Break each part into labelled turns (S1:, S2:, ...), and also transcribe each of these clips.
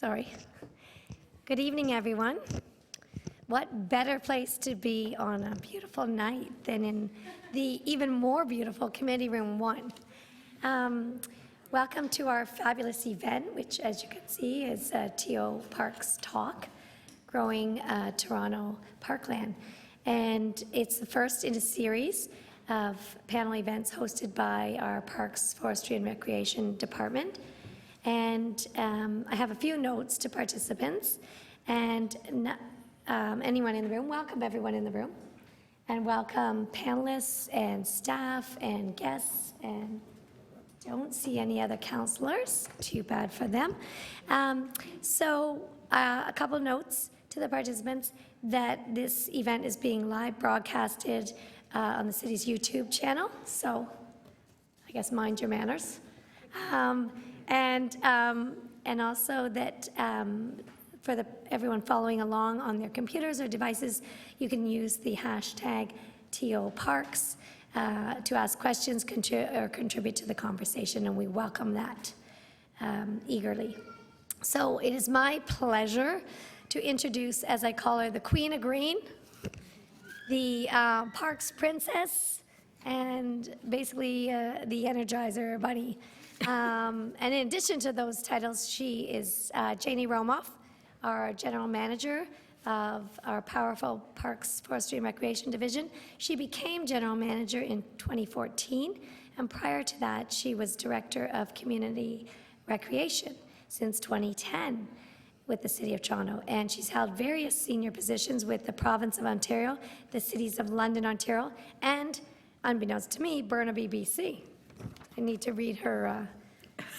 S1: Sorry. Good evening, everyone. What better place to be on a beautiful night than in the even more beautiful Committee Room 1. Welcome to our fabulous event, which, as you can see, is TOparks Talk, Growing Toronto Parkland. And it's the first in a series of panel events hosted by our Parks, Forestry and Recreation Department. And I have a few notes to participants and anyone in the room. Welcome everyone in the room, and welcome panelists and staff and guests, and don't see any other councillors. Too bad for them. A couple of notes to the participants that this event is being live broadcasted on the city's YouTube channel, so I guess mind your manners. And also that for everyone following along on their computers or devices, you can use the hashtag TOparks to ask questions or contribute to the conversation, and we welcome that eagerly. So it is my pleasure to introduce, as I call her, the Queen of Green, the Parks Princess, and basically the Energizer Bunny. And in addition to those titles, she is Janie Romoff, our General Manager of our powerful Parks, Forestry and Recreation Division. She became General Manager in 2014, and prior to that, she was Director of Community Recreation since 2010 with the City of Toronto. And she's held various senior positions with the Province of Ontario, the cities of London, Ontario, and, unbeknownst to me, Burnaby, BC. I need to read her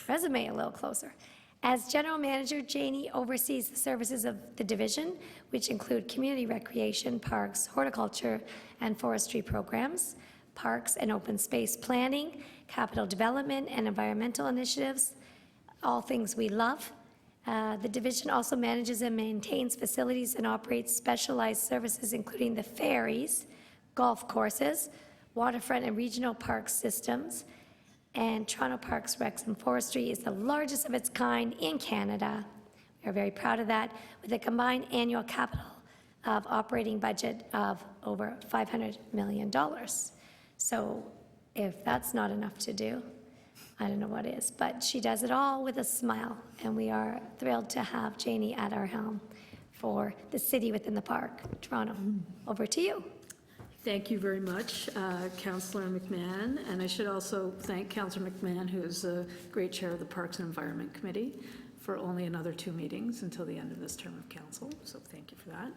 S1: resume a little closer. As General Manager, Janie oversees the services of the division, which include community recreation, parks, horticulture, and forestry programs, parks and open space planning, capital development, and environmental initiatives, all things we love. The division also manages and maintains facilities and operates specialized services, including the ferries, golf courses, waterfront and regional park systems, and Toronto Parks, Recs and Forestry is the largest of its kind in Canada. We are very proud of that, with a combined annual capital of operating budget of over $500 million. So if that's not enough to do, I don't know what is, but she does it all with a smile, and we are thrilled to have Janie at our helm for the city within the park. Toronto, over to you.
S2: Thank you very much, Councillor McMahon, and I should also thank Councillor McMahon, who is a great chair of the Parks and Environment Committee, for only another 2 meetings until the end of this term of council, so thank you for that.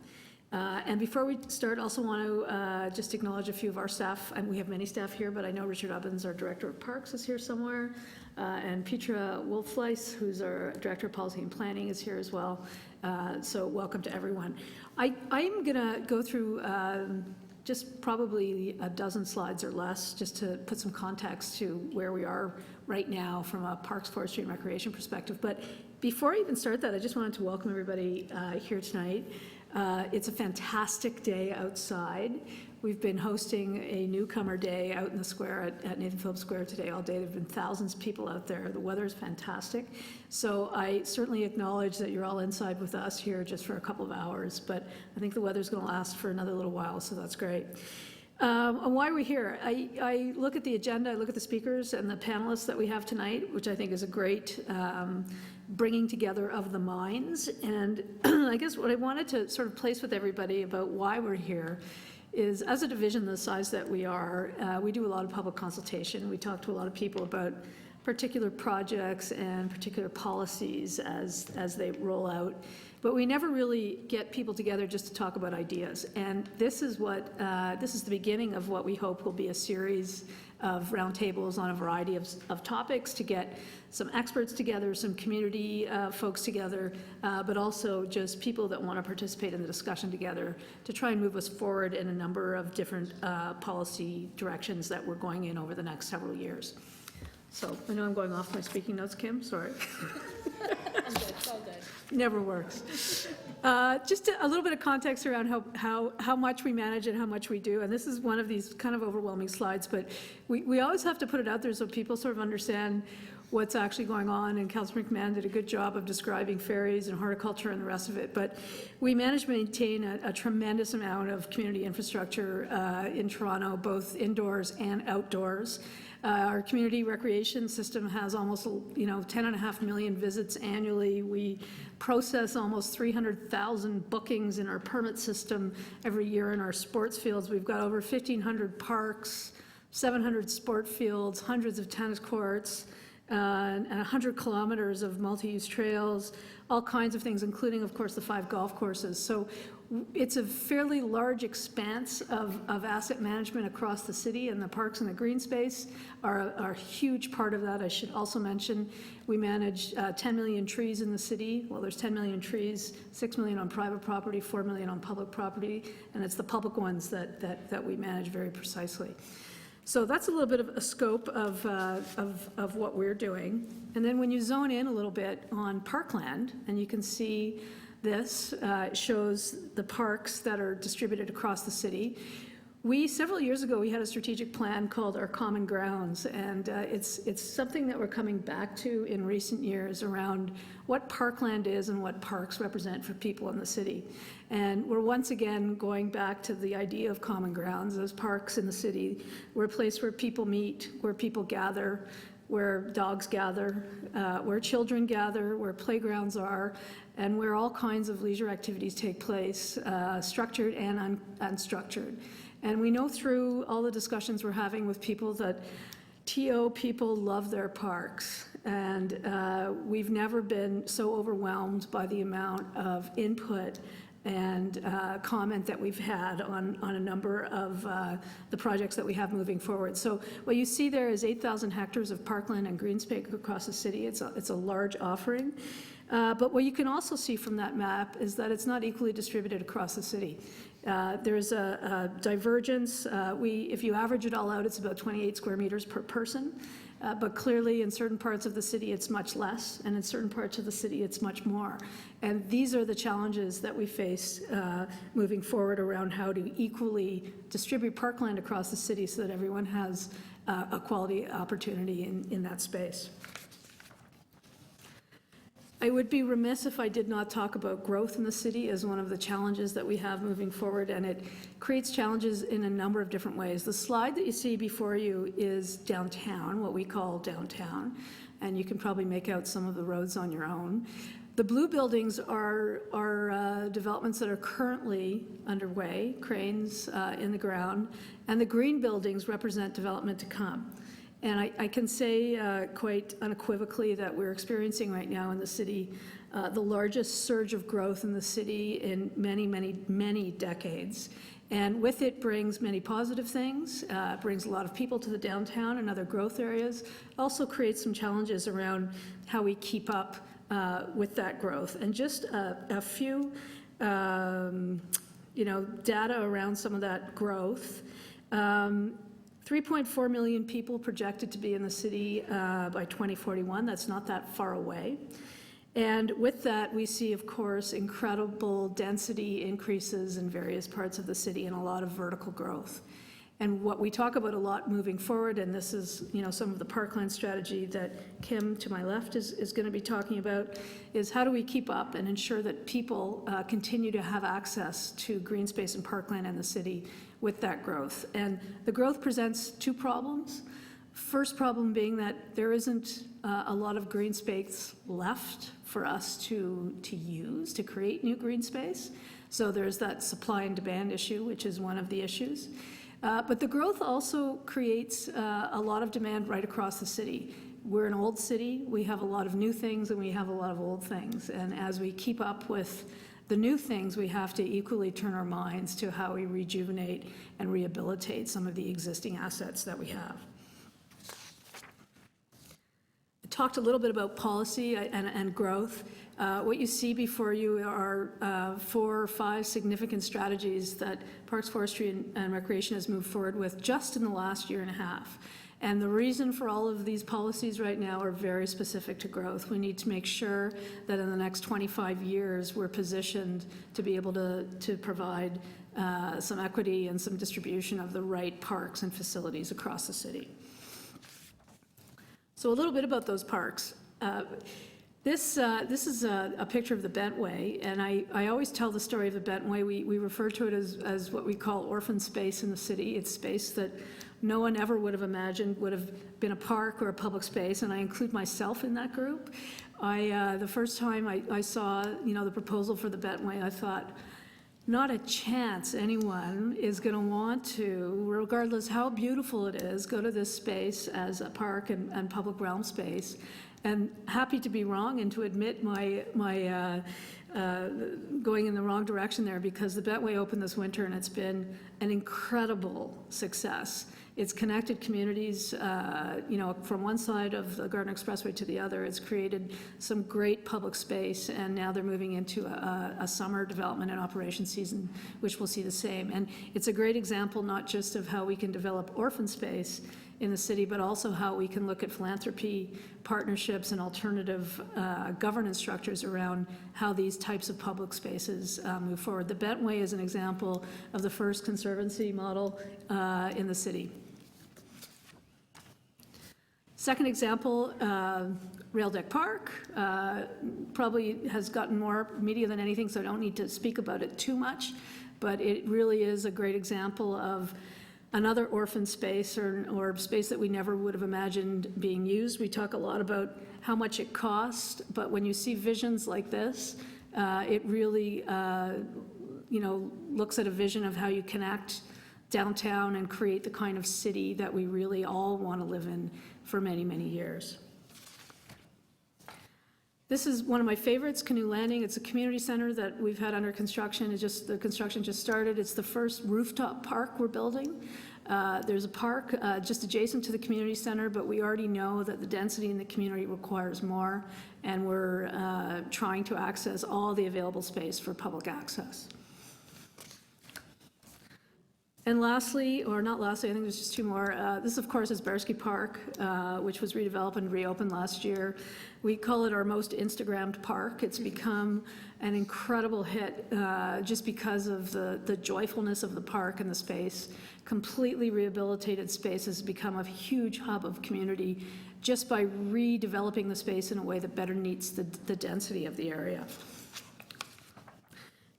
S2: And before we start, I also want to just acknowledge a few of our staff, and we have many staff here, but I know Richard Ubbins, our Director of Parks, is here somewhere, and Petra Wolfleis, who's our Director of Policy and Planning, is here as well, so welcome to everyone. I'm going to go through just probably a dozen slides or less, just to put some context to where we are right now from a Parks, Forestry and Recreation perspective. But before I even start that, I just wanted to welcome everybody here tonight. It's a fantastic day outside. We've been hosting a newcomer day out in the square at Nathan Phillips Square today all day. There have been thousands of people out there. The weather is fantastic. So I certainly acknowledge that you're all inside with us here just for a couple of hours, but I think the weather's going to last for another little while, so that's great. And why are we here? I look at the agenda, I look at the speakers and the panelists that we have tonight, which I think is a great bringing together of the minds. And I guess what I wanted to sort of place with everybody about why we're here is, as a division the size that we are, we do a lot of public consultation. We talk to a lot of people about particular projects and particular policies as they roll out. But we never really get people together just to talk about ideas. And this is the beginning of what we hope will be a series of roundtables on a variety of topics, to get some experts together, some community folks together, but also just people that want to participate in the discussion together to try and move us forward in a number of different policy directions that we're going in over the next several years. So I know I'm going off my speaking notes, Kim, sorry.
S3: All good, it's all good.
S2: Never works. Just a little bit of context around how much we manage and how much we do. And this is one of these kind of overwhelming slides, but we always have to put it out there so people sort of understand what's actually going on. And Councillor McMahon did a good job of describing ferries and horticulture and the rest of it. But we manage and maintain a tremendous amount of community infrastructure in Toronto, both indoors and outdoors. Our community recreation system has almost 10.5 million visits annually. We process almost 300,000 bookings in our permit system every year in our sports fields. We've got over 1,500 parks, 700 sport fields, hundreds of tennis courts, and 100 kilometers of multi-use trails, all kinds of things, including, of course, the 5 golf courses. So it's a fairly large expanse of asset management across the city, and the parks and the green space are a huge part of that. I should also mention we manage 10 million trees in the city. Well, there's 10 million trees, 6 million on private property, 4 million on public property, and it's the public ones that we manage very precisely. So that's a little bit of a scope of what we're doing. And then when you zone in a little bit on Parkland, and you can see this, shows the parks that are distributed across the city. Several years ago, we had a strategic plan called Our Common Grounds, and it's something that we're coming back to in recent years around what Parkland is and what parks represent for people in the city. And we're once again going back to the idea of common grounds. Those parks in the city, we're a place where people meet, where people gather, where dogs gather, where children gather, where playgrounds are, and where all kinds of leisure activities take place, structured and unstructured. And we know through all the discussions we're having with people that TO people love their parks. And we've never been so overwhelmed by the amount of input and comment that we've had on a number of the projects that we have moving forward. So what you see there is 8,000 hectares of parkland and green space across the city. It's a large offering. But what you can also see from that map is that it's not equally distributed across the city. There's a divergence. If you average it all out, it's about 28 square meters per person. But clearly in certain parts of the city it's much less, and in certain parts of the city it's much more. And these are the challenges that we face moving forward around how to equally distribute parkland across the city so that everyone has a quality opportunity in that space. I would be remiss if I did not talk about growth in the city as one of the challenges that we have moving forward, and it creates challenges in a number of different ways. The slide that you see before you is downtown, what we call downtown, and you can probably make out some of the roads on your own. The blue buildings are developments that are currently underway, cranes in the ground, and the green buildings represent development to come. And I can say quite unequivocally that we're experiencing right now in the city the largest surge of growth in the city in many, many, many decades. And with it brings many positive things, brings a lot of people to the downtown and other growth areas, also creates some challenges around how we keep up with that growth. And just a few, data around some of that growth. 3.4 million people projected to be in the city by 2041. That's not that far away. And with that, we see, of course, incredible density increases in various parts of the city and a lot of vertical growth. And what we talk about a lot moving forward, and this is, some of the parkland strategy that Kim, to my left, is going to be talking about, is how do we keep up and ensure that people continue to have access to green space and parkland in the city with that growth. And the growth presents two problems. First problem being that there isn't a lot of green space left for us to use to create new green space. So there's that supply and demand issue, which is one of the issues. But the growth also creates a lot of demand right across the city. We're an old city. We have a lot of new things and we have a lot of old things. And as we keep up with the new things, we have to equally turn our minds to how we rejuvenate and rehabilitate some of the existing assets that we have. I talked a little bit about policy and growth. What you see before you are 4 or 5 significant strategies that Parks, Forestry and Recreation has moved forward with just in the last year and a half. And the reason for all of these policies right now are very specific to growth. We need to make sure that in the next 25 years, we're positioned to be able to provide some equity and some distribution of the right parks and facilities across the city. So a little bit about those parks. This is a picture of the Bentway, and I always tell the story of the Bentway. We refer to it as what we call orphan space in the city. It's space that no one ever would have imagined would have been a park or a public space, and I include myself in that group. The first time I saw, the proposal for the Bentway, I thought, not a chance anyone is going to want to, regardless how beautiful it is, go to this space as a park and public realm space. And happy to be wrong and to admit my going in the wrong direction there, because the Bentway opened this winter and it's been an incredible success. It's connected communities, from one side of the Gardiner Expressway to the other. It's created some great public space, and now they're moving into a summer development and operation season, which will see the same. And it's a great example not just of how we can develop orphan space in the city, but also how we can look at philanthropy, partnerships, and alternative governance structures around how these types of public spaces move forward. The Bentway is an example of the first conservancy model in the city. Second example, Rail Deck Park, probably has gotten more media than anything, so I don't need to speak about it too much, but it really is a great example of another orphan space or space that we never would have imagined being used. We talk a lot about how much it costs, but when you see visions like this, it really looks at a vision of how you connect downtown and create the kind of city that we really all want to live in for many, many years. This is one of my favorites, Canoe Landing. It's a community center that we've had under construction. The construction just started. It's the first rooftop park we're building. There's a park just adjacent to the community center, but we already know that the density in the community requires more, and we're trying to access all the available space for public access. And lastly, or not lastly, I think there's just two more. This, of course, is Bearsky Park, which was redeveloped and reopened last year. We call it our most Instagrammed park. It's become an incredible hit just because of the joyfulness of the park and the space. Completely rehabilitated space has become a huge hub of community just by redeveloping the space in a way that better meets the density of the area.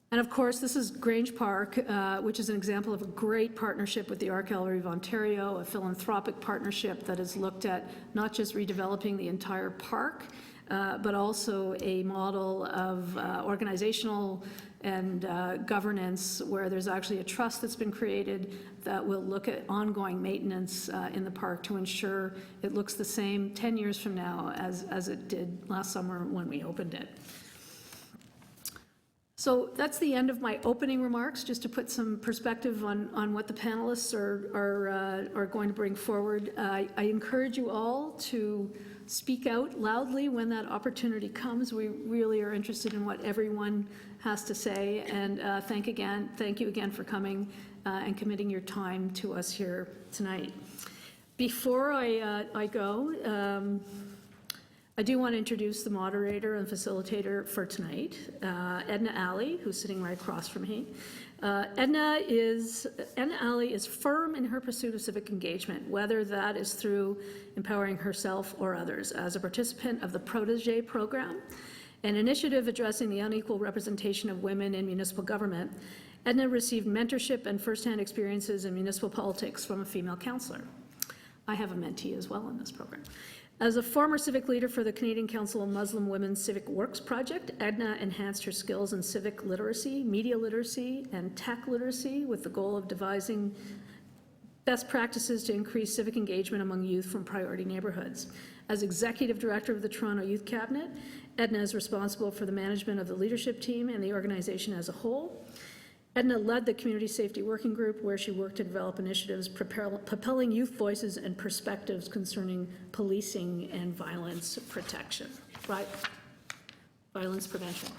S2: And of course, this is Grange Park, which is an example of a great partnership with the Art Gallery of Ontario, a philanthropic partnership that has looked at not just redeveloping the entire park, but also a model of organizational and governance where there's actually a trust that's been created that will look at ongoing maintenance in the park to ensure it looks the same 10 years from now as it did last summer when we opened it. So that's the end of my opening remarks, just to put some perspective on what the panelists are going to bring forward. I encourage you all to speak out loudly when that opportunity comes. We really are interested in what everyone has to say, and thank you again for coming and committing your time to us here tonight. Before I go, I do want to introduce the moderator and facilitator for tonight, Edna Alley, who's sitting right across from me. Edna Alley is firm in her pursuit of civic engagement, whether that is through empowering herself or others. As a participant of the Protégé program, an initiative addressing the unequal representation of women in municipal government, Edna received mentorship and firsthand experiences in municipal politics from a female councillor. I have a mentee as well in this program. As a former civic leader for the Canadian Council of Muslim Women's Civic Works Project, Edna enhanced her skills in civic literacy, media literacy, and tech literacy with the goal of devising best practices to increase civic engagement among youth from priority neighbourhoods. As Executive Director of the Toronto Youth Cabinet, Edna is responsible for the management of the leadership team and the organization as a whole. Edna led the Community Safety Working Group, where she worked to develop initiatives propelling youth voices and perspectives concerning policing and violence protection, right? Violence prevention.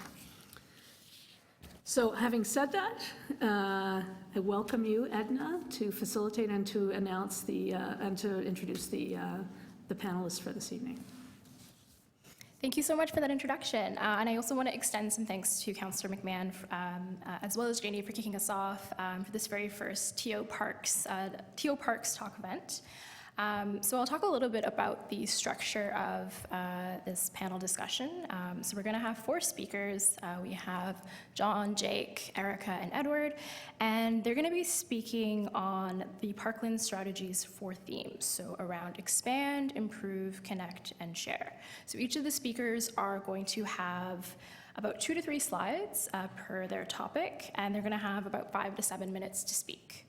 S2: So having said that, I welcome you, Edna, to facilitate and to announce and to introduce the panelists for this evening.
S3: Thank you so much for that introduction. And I also want to extend some thanks to Councillor McMahon, as well as Janie, for kicking us off for this very first TOparks Talk event. So I'll talk a little bit about the structure of this panel discussion. So we're going to have 4 speakers. We have John, Jake, Erica, and Edward, and they're going to be speaking on the Parkland strategy's 4 themes, so around expand, improve, connect, and share. So each of the speakers are going to have about 2 to 3 slides per their topic, and they're going to have about 5 to 7 minutes to speak.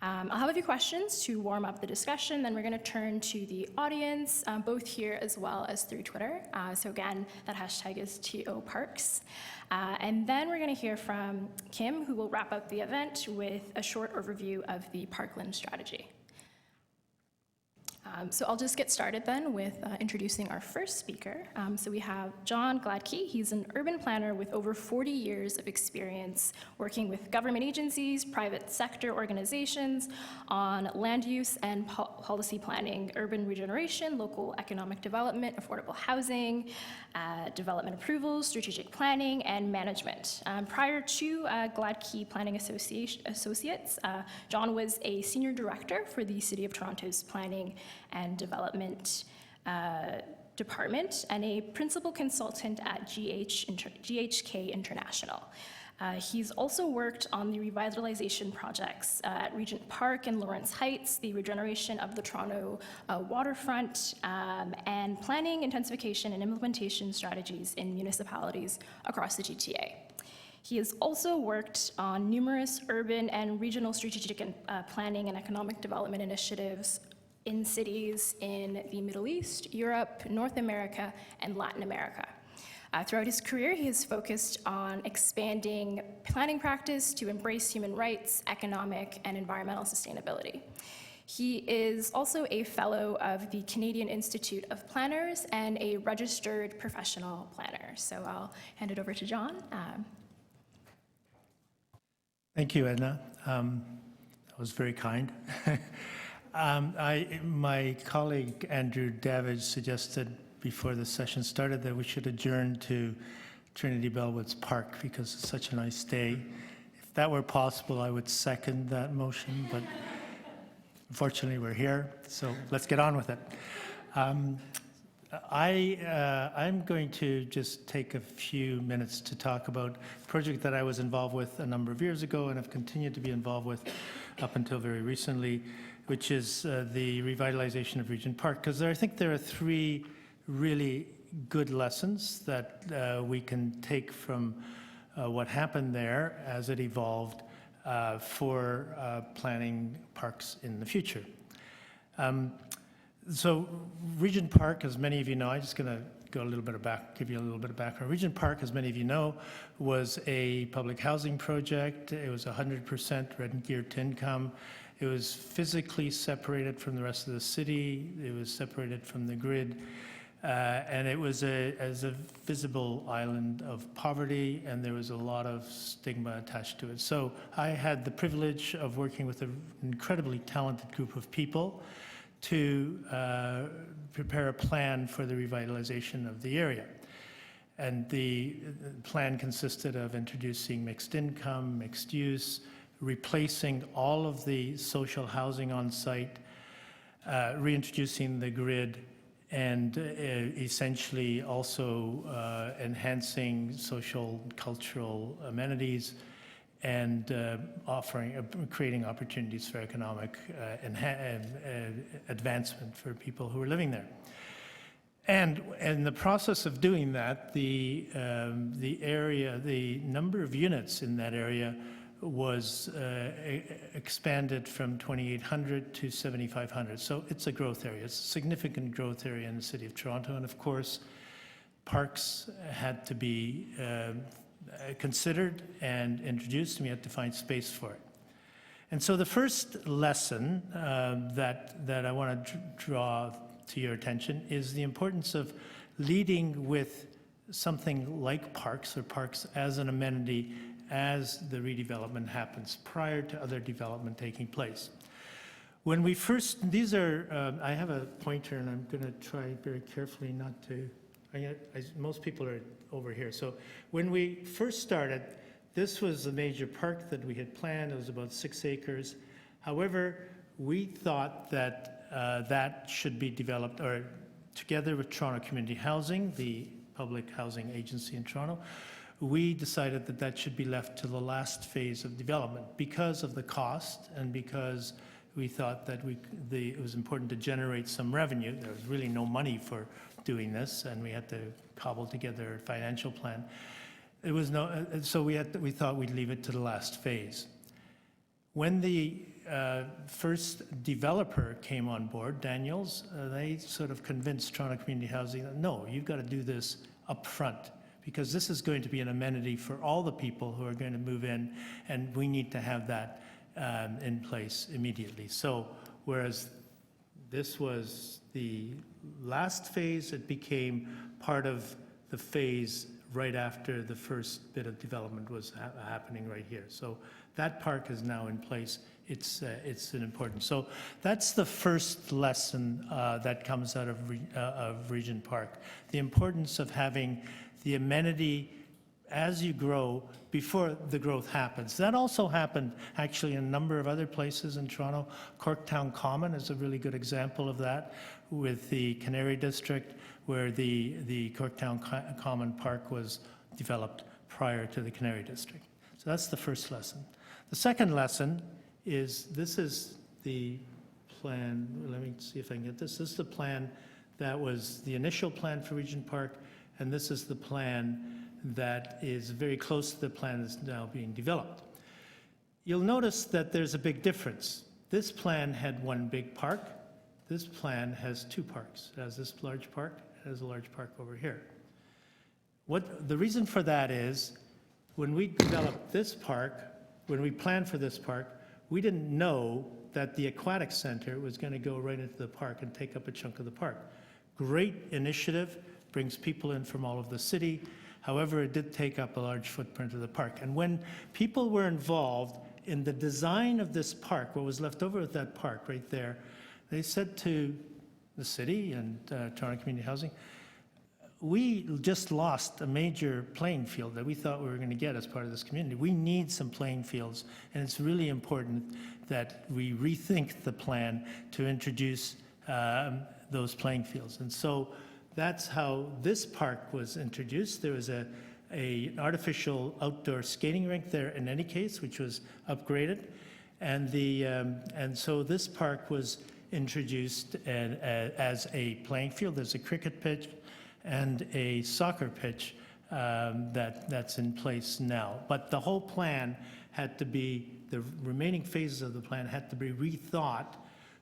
S3: I'll have a few questions to warm up the discussion, then we're going to turn to the audience, both here as well as through Twitter. So again, that hashtag is TOparks. And then we're going to hear from Kim, who will wrap up the event with a short overview of the Parkland strategy. So I'll just get started then with introducing our first speaker. So we have John Gladkey. He's an urban planner with over 40 years of experience working with government agencies, private sector organizations on land use and policy planning, urban regeneration, local economic development, affordable housing, development approvals, strategic planning, and management. Prior to Gladkey Planning Associates, John was a senior director for the City of Toronto's Planning and Development Department and a principal consultant at GHK International. He's also worked on the revitalization projects at Regent Park and Lawrence Heights, the regeneration of the Toronto waterfront, and planning, intensification, and implementation strategies in municipalities across the GTA. He has also worked on numerous urban and regional strategic planning and economic development initiatives in cities in the Middle East, Europe, North America, and Latin America. Throughout his career, he has focused on expanding planning practice to embrace human rights, economic, and environmental sustainability. He is also a fellow of the Canadian Institute of Planners and a registered professional planner. So I'll hand it over to John.
S4: Thank you, Edna. That was very kind. My colleague Andrew Davidge suggested before the session started that we should adjourn to Trinity Bellwoods Park because it's such a nice day. If that were possible, I would second that motion, but unfortunately we're here, so let's get on with it. I'm going to just take a few minutes to talk about a project that I was involved with a number of years ago and have continued to be involved with up until very recently, which is the revitalization of Regent Park, because I think there are 3 really good lessons that we can take from what happened there as it evolved for planning parks in the future. So Regent Park, as many of you know, I'm just going to go a little bit of give you a little bit of background. Regent Park, as many of you know, was a public housing project. It was 100% rent geared to income. It was physically separated from the rest of the city. It was separated from the grid. And it was as a visible island of poverty, and there was a lot of stigma attached to it. So I had the privilege of working with an incredibly talented group of people to prepare a plan for the revitalization of the area. And the plan consisted of introducing mixed income, mixed use, replacing all of the social housing on site, reintroducing the grid, and essentially also enhancing social, cultural amenities and creating opportunities for economic advancement for people who are living there. And in the process of doing that, the number of units in that area was expanded from 2,800 to 7,500. So it's a growth area. It's a significant growth area in the City of Toronto. And of course, parks had to be considered and introduced, and we had to find space for it. And so the first lesson that I want to draw to your attention is the importance of leading with something like parks, or parks as an amenity, as the redevelopment happens, prior to other development taking place. When we first, these are, I have a pointer and I'm going to try very carefully not to, most people are over here. So when we first started, this was the major park that we had planned. It was about 6 acres. However, we thought that that should be developed, or together with Toronto Community Housing, the public housing agency in Toronto, we decided that that should be left to the last phase of development because of the cost and because we thought that it was important to generate some revenue. There was really no money for doing this, and we had to cobble together a financial plan. It was so we thought we'd leave it to the last phase. When the first developer came on board, Daniels, they sort of convinced Toronto Community Housing that, no, you've got to do this up front because this is going to be an amenity for all the people who are going to move in, and we need to have that in place immediately. So whereas this was the last phase, it became part of the phase right after the first bit of development was happening right here. So that park is now in place. It's an important. So that's the first lesson that comes out of Regent Park. The importance of having the amenity as you grow before the growth happens. That also happened actually in a number of other places in Toronto. Corktown Common is a really good example of that with the Canary District, where the Corktown Common Park was developed prior to the Canary District. So that's the first lesson. The second lesson is, this is the plan, let me see if I can get this. This is the plan that was the initial plan for Regent Park, and this is the plan that is very close to the plan that's now being developed. You'll notice that there's a big difference. This plan had one big park. This plan has 2 parks. It has this large park, it has a large park over here. The reason for that is, when we developed this park, when we planned for this park, we didn't know that the aquatic center was going to go right into the park and take up a chunk of the park. Great initiative, brings people in from all over the city. However, it did take up a large footprint of the park. And when people were involved in the design of this park, what was left over of that park right there, they said to the city and Toronto Community Housing, we just lost a major playing field that we thought we were going to get as part of this community. We need some playing fields, and it's really important that we rethink the plan to introduce those playing fields. And so that's how this park was introduced. There was an artificial outdoor skating rink there in any case, which was upgraded. And so this park was introduced as a playing field. There's a cricket pitch and a soccer pitch that's in place now. But the whole plan had to be, the remaining phases of the plan had to be rethought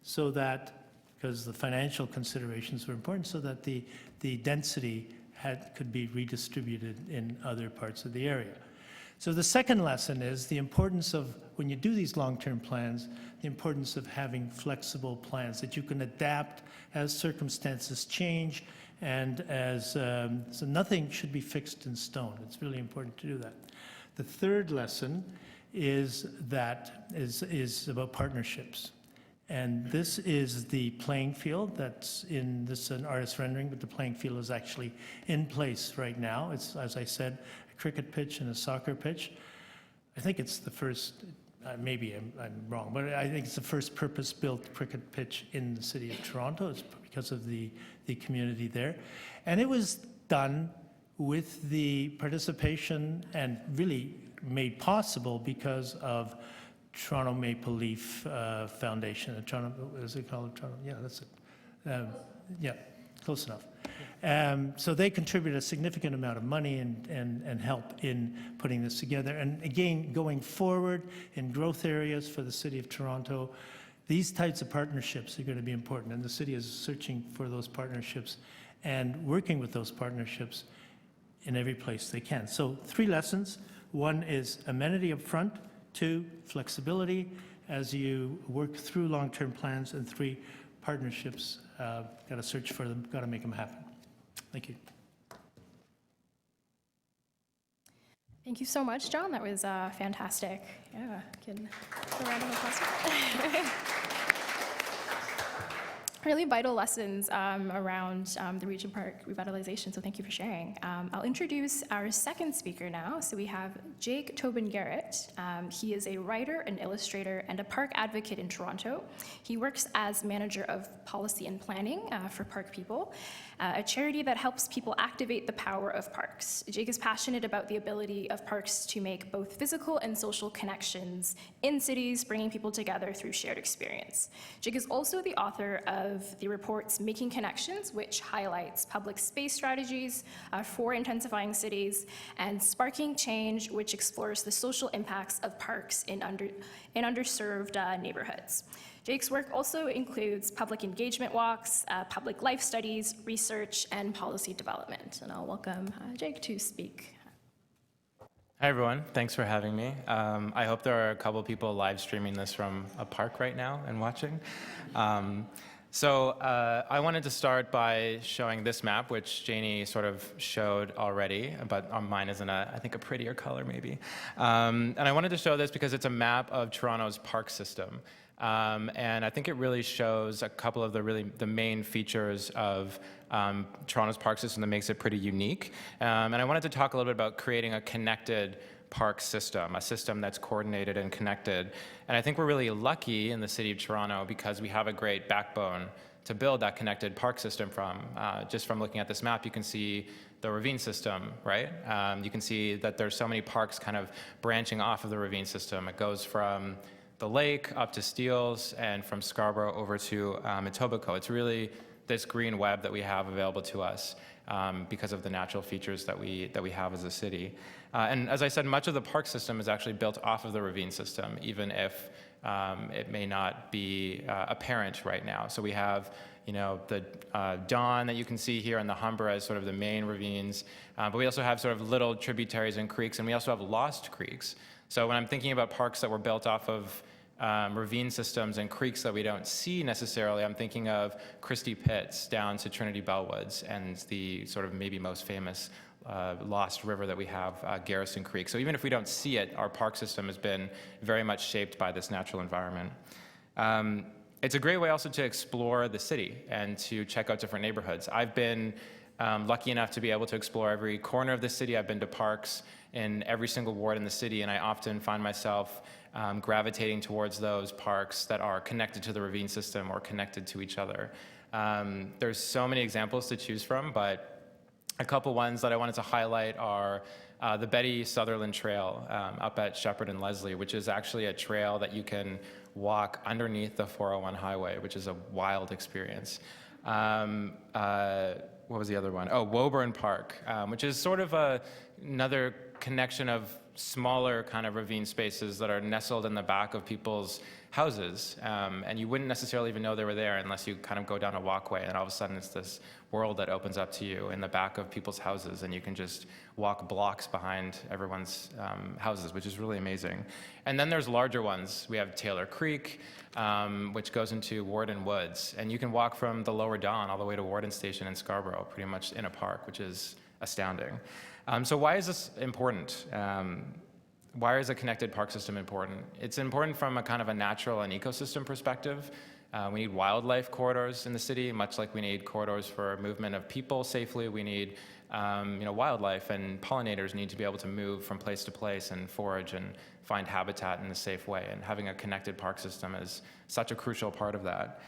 S4: so that, because the financial considerations were important, so that the density could be redistributed in other parts of the area. So the second lesson is the importance of, when you do these long-term plans, the importance of having flexible plans that you can adapt as circumstances change, and so nothing should be fixed in stone. It's really important to do that. The third lesson is about partnerships. And this is the playing field that's in, this is an artist rendering, but the playing field is actually in place right now. It's, as I said, a cricket pitch and a soccer pitch. I think it's the first, maybe I'm wrong, but I think it's the first purpose-built cricket pitch in the city of Toronto. It's because of the community there. And it was done with the participation and really made possible because of Toronto Maple Leaf Foundation. Toronto, what is it called? Toronto, yeah, that's it. Yeah, close enough. So they contribute a significant amount of money and help in putting this together. And again, going forward in growth areas for the City of Toronto, these types of partnerships are going to be important. And the city is searching for those partnerships and working with those partnerships in every place they can. So 3 lessons. 1 is amenity up front. 2, flexibility as you work through long-term plans. And 3, partnerships. Got to search for them, got to make them happen. Thank you.
S3: Thank you so much, John. That was fantastic. Yeah, can a round of applause for that. Really vital lessons around the Regent Park revitalization, so thank you for sharing. I'll introduce our second speaker now. So we have Jake Tobin Garrett. He is a writer, an illustrator, and a park advocate in Toronto. He works as manager of policy and planning for Park People, a charity that helps people activate the power of parks. Jake is passionate about the ability of parks to make both physical and social connections in cities, bringing people together through shared experience. Jake is also the author of the reports Making Connections, which highlights public space strategies for intensifying cities, and Sparking Change, which explores the social impacts of parks in underserved neighborhoods. Jake's work also includes public engagement walks, public life studies, research, and policy development. And I'll welcome Jake to speak.
S5: Hi, everyone. Thanks for having me. I hope there are a couple people live streaming this from a park right now and watching. So I wanted to start by showing this map, which Janie sort of showed already, but mine is in, I think, a prettier color maybe. And I wanted to show this because it's a map of Toronto's park system. And I think it really shows a couple of the main features of Toronto's park system that makes it pretty unique. And I wanted to talk a little bit about creating a connected park system, a system that's coordinated and connected. And I think we're really lucky in the city of Toronto because we have a great backbone to build that connected park system from. Just from looking at this map, you can see the ravine system, right? You can see that there's so many parks kind of branching off of the ravine system. It goes from the lake up to Steeles and from Scarborough over to Etobicoke. It's really this green web that we have available to us because of the natural features that we have as a city. And as I said, much of the park system is actually built off of the ravine system, even if it may not be apparent right now. So we have, the Don that you can see here and the Humber as sort of the main ravines, but we also have sort of little tributaries and creeks, and we also have lost creeks. So when I'm thinking about parks that were built off of ravine systems and creeks that we don't see necessarily, I'm thinking of Christie Pits down to Trinity Bellwoods and the sort of maybe most famous lost river that we have, Garrison Creek. So even if we don't see it, our park system has been very much shaped by this natural environment. It's a great way also to explore the city and to check out different neighborhoods. I've been lucky enough to be able to explore every corner of the city. I've been to parks in every single ward in the city, and I often find myself gravitating towards those parks that are connected to the ravine system or connected to each other. There's so many examples to choose from, but a couple ones that I wanted to highlight are the Betty Sutherland Trail up at Shepherd and Leslie, which is actually a trail that you can walk underneath the 401 highway, which is a wild experience. What was the other one? Oh, Woburn Park, which is sort of another connection of smaller kind of ravine spaces that are nestled in the back of people's houses. And you wouldn't necessarily even know they were there unless you kind of go down a walkway, and all of a sudden it's this world that opens up to you in the back of people's houses, and you can just walk blocks behind everyone's houses, which is really amazing. And then there's larger ones. We have Taylor Creek, which goes into Warden Woods, and you can walk from the Lower Don all the way to Warden Station in Scarborough, pretty much in a park, which is astounding. So why is this important? Why is a connected park system important? It's important from a kind of a natural and ecosystem perspective. We need wildlife corridors in the city, much like we need corridors for movement of people safely. We need wildlife, and pollinators need to be able to move from place to place and forage and find habitat in a safe way. And having a connected park system is such a crucial part of that.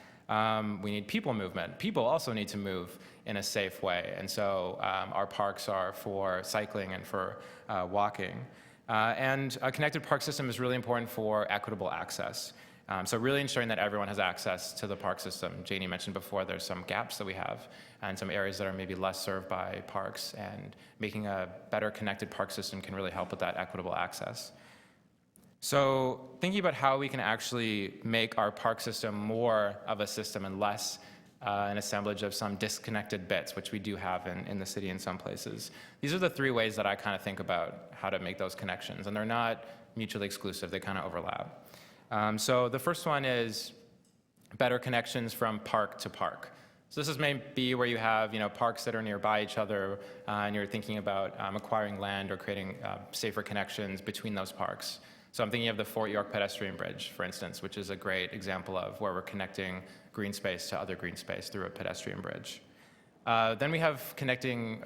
S5: We need people movement. People also need to move in a safe way. And so our parks are for cycling and for walking. And a connected park system is really important for equitable access. So really ensuring that everyone has access to the park system. Janie mentioned before there's some gaps that we have and some areas that are maybe less served by parks, and making a better connected park system can really help with that equitable access. So thinking about how we can actually make our park system more of a system and less an assemblage of some disconnected bits, which we do have in the city in some places. These are the three ways that I kind of think about how to make those connections, and they're not mutually exclusive, they kind of overlap. So the first one is better connections from park to park. So this is maybe where you have parks that are nearby each other, and you're thinking about acquiring land or creating safer connections between those parks. So I'm thinking of the Fort York pedestrian bridge, for instance, which is a great example of where we're connecting green space to other green space through a pedestrian bridge. Then we have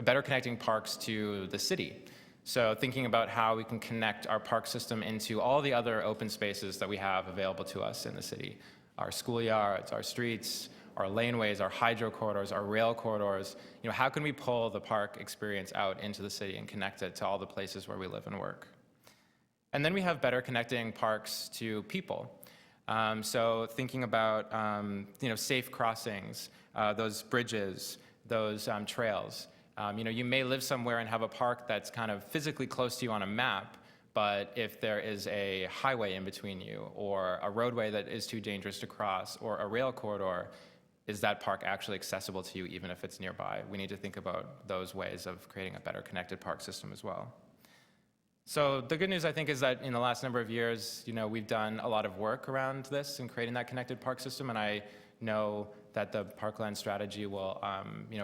S5: better connecting parks to the city. So thinking about how we can connect our park system into all the other open spaces that we have available to us in the city. Our schoolyards, our streets, our laneways, our hydro corridors, our rail corridors. How can we pull the park experience out into the city and connect it to all the places where we live and work? And then we have better connecting parks to people. So thinking about safe crossings, those bridges, those trails. You may live somewhere and have a park that's kind of physically close to you on a map, but if there is a highway in between you, or a roadway that is too dangerous to cross, or a rail corridor, is that park actually accessible to you even if it's nearby? We need to think about those ways of creating a better connected park system as well. So the good news, I think, is that in the last number of years, we've done a lot of work around this and creating that connected park system, and I know that the Parkland strategy will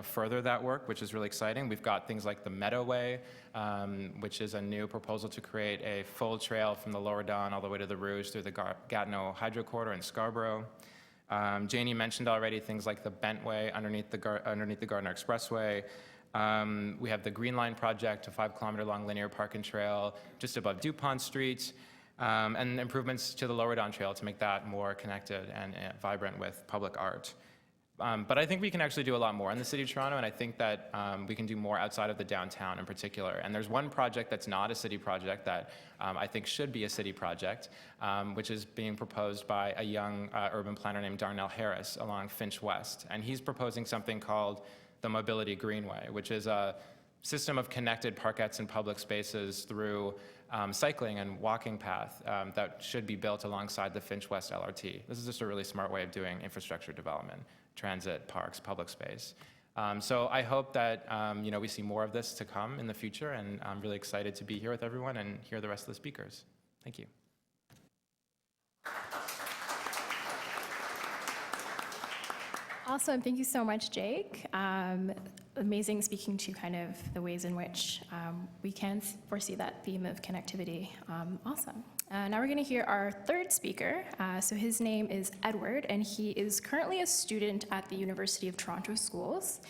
S5: further that work, which is really exciting. We've got things like the Meadowway, which is a new proposal to create a full trail from the Lower Don all the way to the Rouge through the Gatineau Hydro Corridor in Scarborough. Janie mentioned already things like the Bentway underneath the Gardner Expressway. We have the Green Line project, a 5-kilometer-long linear park and trail just above DuPont Street, and improvements to the Lower Don Trail to make that more connected and vibrant with public art. But I think we can actually do a lot more in the city of Toronto, and I think that we can do more outside of the downtown in particular. And there's one project that's not a city project that I think should be a city project, which is being proposed by a young urban planner named Darnell Harris along Finch West. And he's proposing something called the Mobility Greenway, which is a system of connected parkettes and public spaces through cycling and walking path that should be built alongside the Finch West LRT. This is just a really smart way of doing infrastructure development, transit, parks, public space. So I hope that we see more of this to come in the future, and I'm really excited to be here with everyone and hear the rest of the speakers. Thank you.
S3: Awesome, thank you so much, Jake. Amazing speaking to kind of the ways in which we can foresee that theme of connectivity. Awesome. Now we're going to hear our third speaker. So his name is Edward, and he is currently a student at the University of Toronto Schools.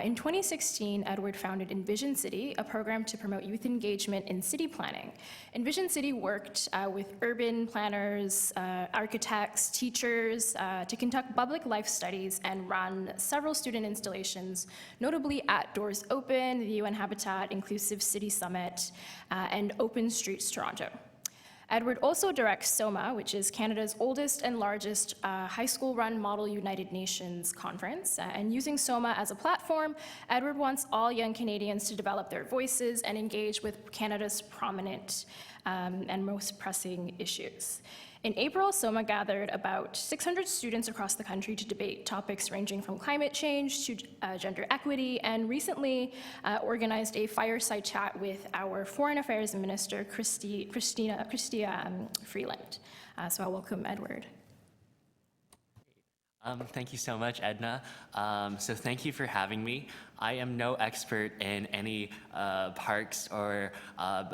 S3: In 2016, Edward founded Envision City, a program to promote youth engagement in city planning. Envision City worked with urban planners, architects, teachers to conduct public life studies and run several student installations, notably at Doors Open, the UN Habitat Inclusive City Summit, and Open Streets Toronto. Edward also directs SOMA, which is Canada's oldest and largest high school-run Model United Nations conference. And using SOMA as a platform, Edward wants all young Canadians to develop their voices and engage with Canada's prominent and most pressing issues. In April, SOMA gathered about 600 students across the country to debate topics ranging from climate change to gender equity, and recently organized a fireside chat with our Foreign Affairs Minister, Chrystia Freeland. So I'll welcome Edward.
S6: Thank you so much, Edna. So thank you for having me. I am no expert in any parks or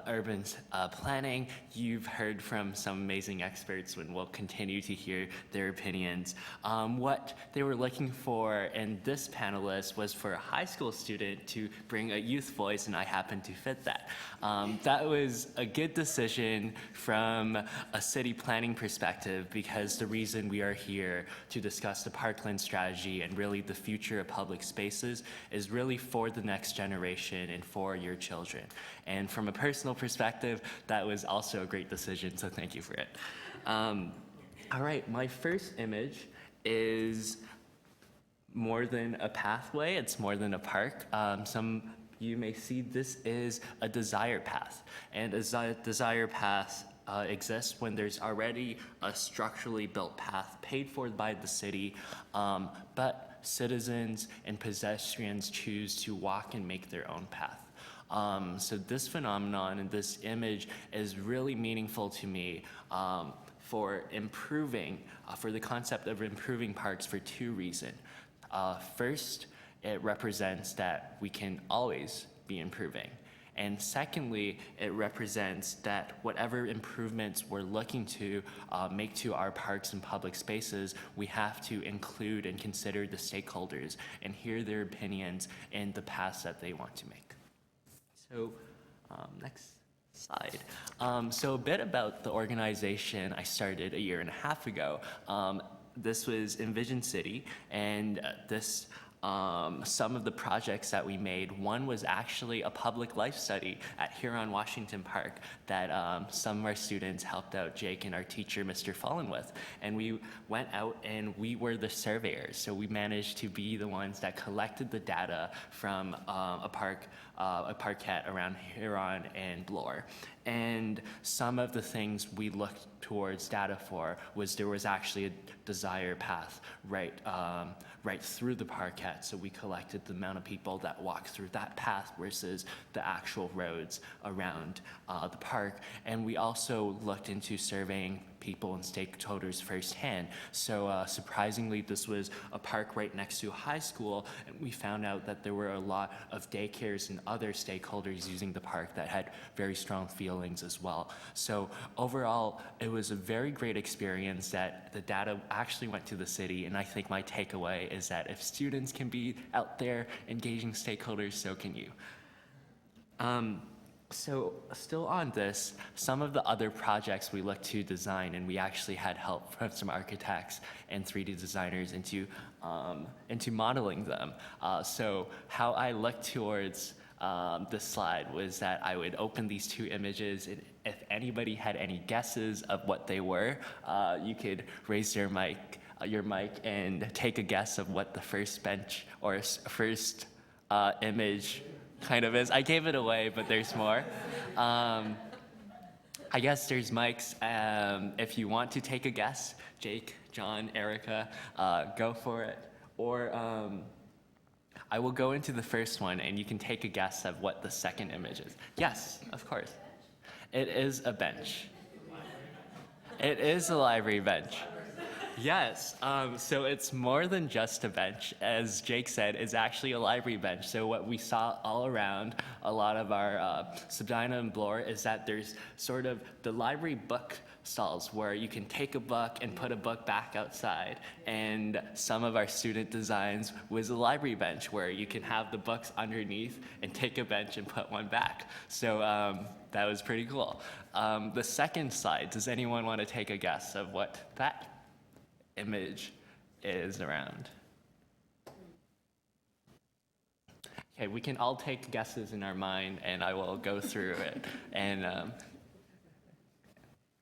S6: urban planning. You've heard from some amazing experts, and we'll continue to hear their opinions. What they were looking for in this panelist was for a high school student to bring a youth voice, and I happen to fit that. That was a good decision from a city planning perspective, because the reason we are here to discuss the Parkland strategy and really the future of public spaces is really for the next generation and for your children. And from a personal perspective, that was also a great decision, so thank you for it. All right, my first image is more than a pathway, it's more than a park. You may see this is a desire path, and a desire path exists when there's already a structurally built path paid for by the city, but citizens and pedestrians choose to walk and make their own path. So this phenomenon and this image is really meaningful to me for improving, for the concept of improving parks for two reasons. First, it represents that we can always be improving. And secondly, it represents that whatever improvements we're looking to make to our parks and public spaces, we have to include and consider the stakeholders and hear their opinions and the paths that they want to make. So next slide. So a bit about the organization I started a year and a half ago. This was Envision City, and some of the projects that we made, one was actually a public life study at Huron-Washington Park that some of our students helped out Jake and our teacher, Mr. Fallen, with. And we went out and we were the surveyors. So we managed to be the ones that collected the data from a parkette around Huron and Bloor. And some of the things we looked towards data for was there was actually a desired path right through the parkette. So we collected the amount of people that walk through that path versus the actual roads around the park. And we also looked into surveying people and stakeholders firsthand. So surprisingly, this was a park right next to a high school, and we found out that there were a lot of daycares and other stakeholders using the park that had very strong feelings as well. So overall, it was a very great experience that the data actually went to the city, and I think my takeaway is that if students can be out there engaging stakeholders, so can you. So still on this, some of the other projects we looked to design, and we actually had help from some architects and 3D designers into modeling them. So how I looked towards this slide was that I would open these two images, and if anybody had any guesses of what they were, you could raise your mic and take a guess of what the first bench or first image kind of is. I gave it away, but there's more. I guess there's mics. If you want to take a guess, Jake, John, Erica, go for it. Or I will go into the first one, and you can take a guess of what the second image is. Yes, of course. It is a bench. It is a library bench. Yes, so it's more than just a bench. As Jake said, it's actually a library bench. So what we saw all around a lot of our Sabina and Bloor is that there's sort of the library book stalls where you can take a book and put a book back outside. And some of our student designs was a library bench where you can have the books underneath and take a bench and put one back. So that was pretty cool. The second slide, does anyone want to take a guess of what that image is around? Okay, we can all take guesses in our mind, and I will go through it. And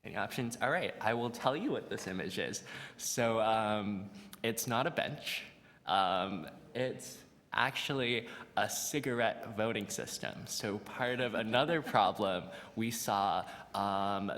S6: any options? All right, I will tell you what this image is. So it's not a bench. It's actually a cigarette voting system. So part of another problem we saw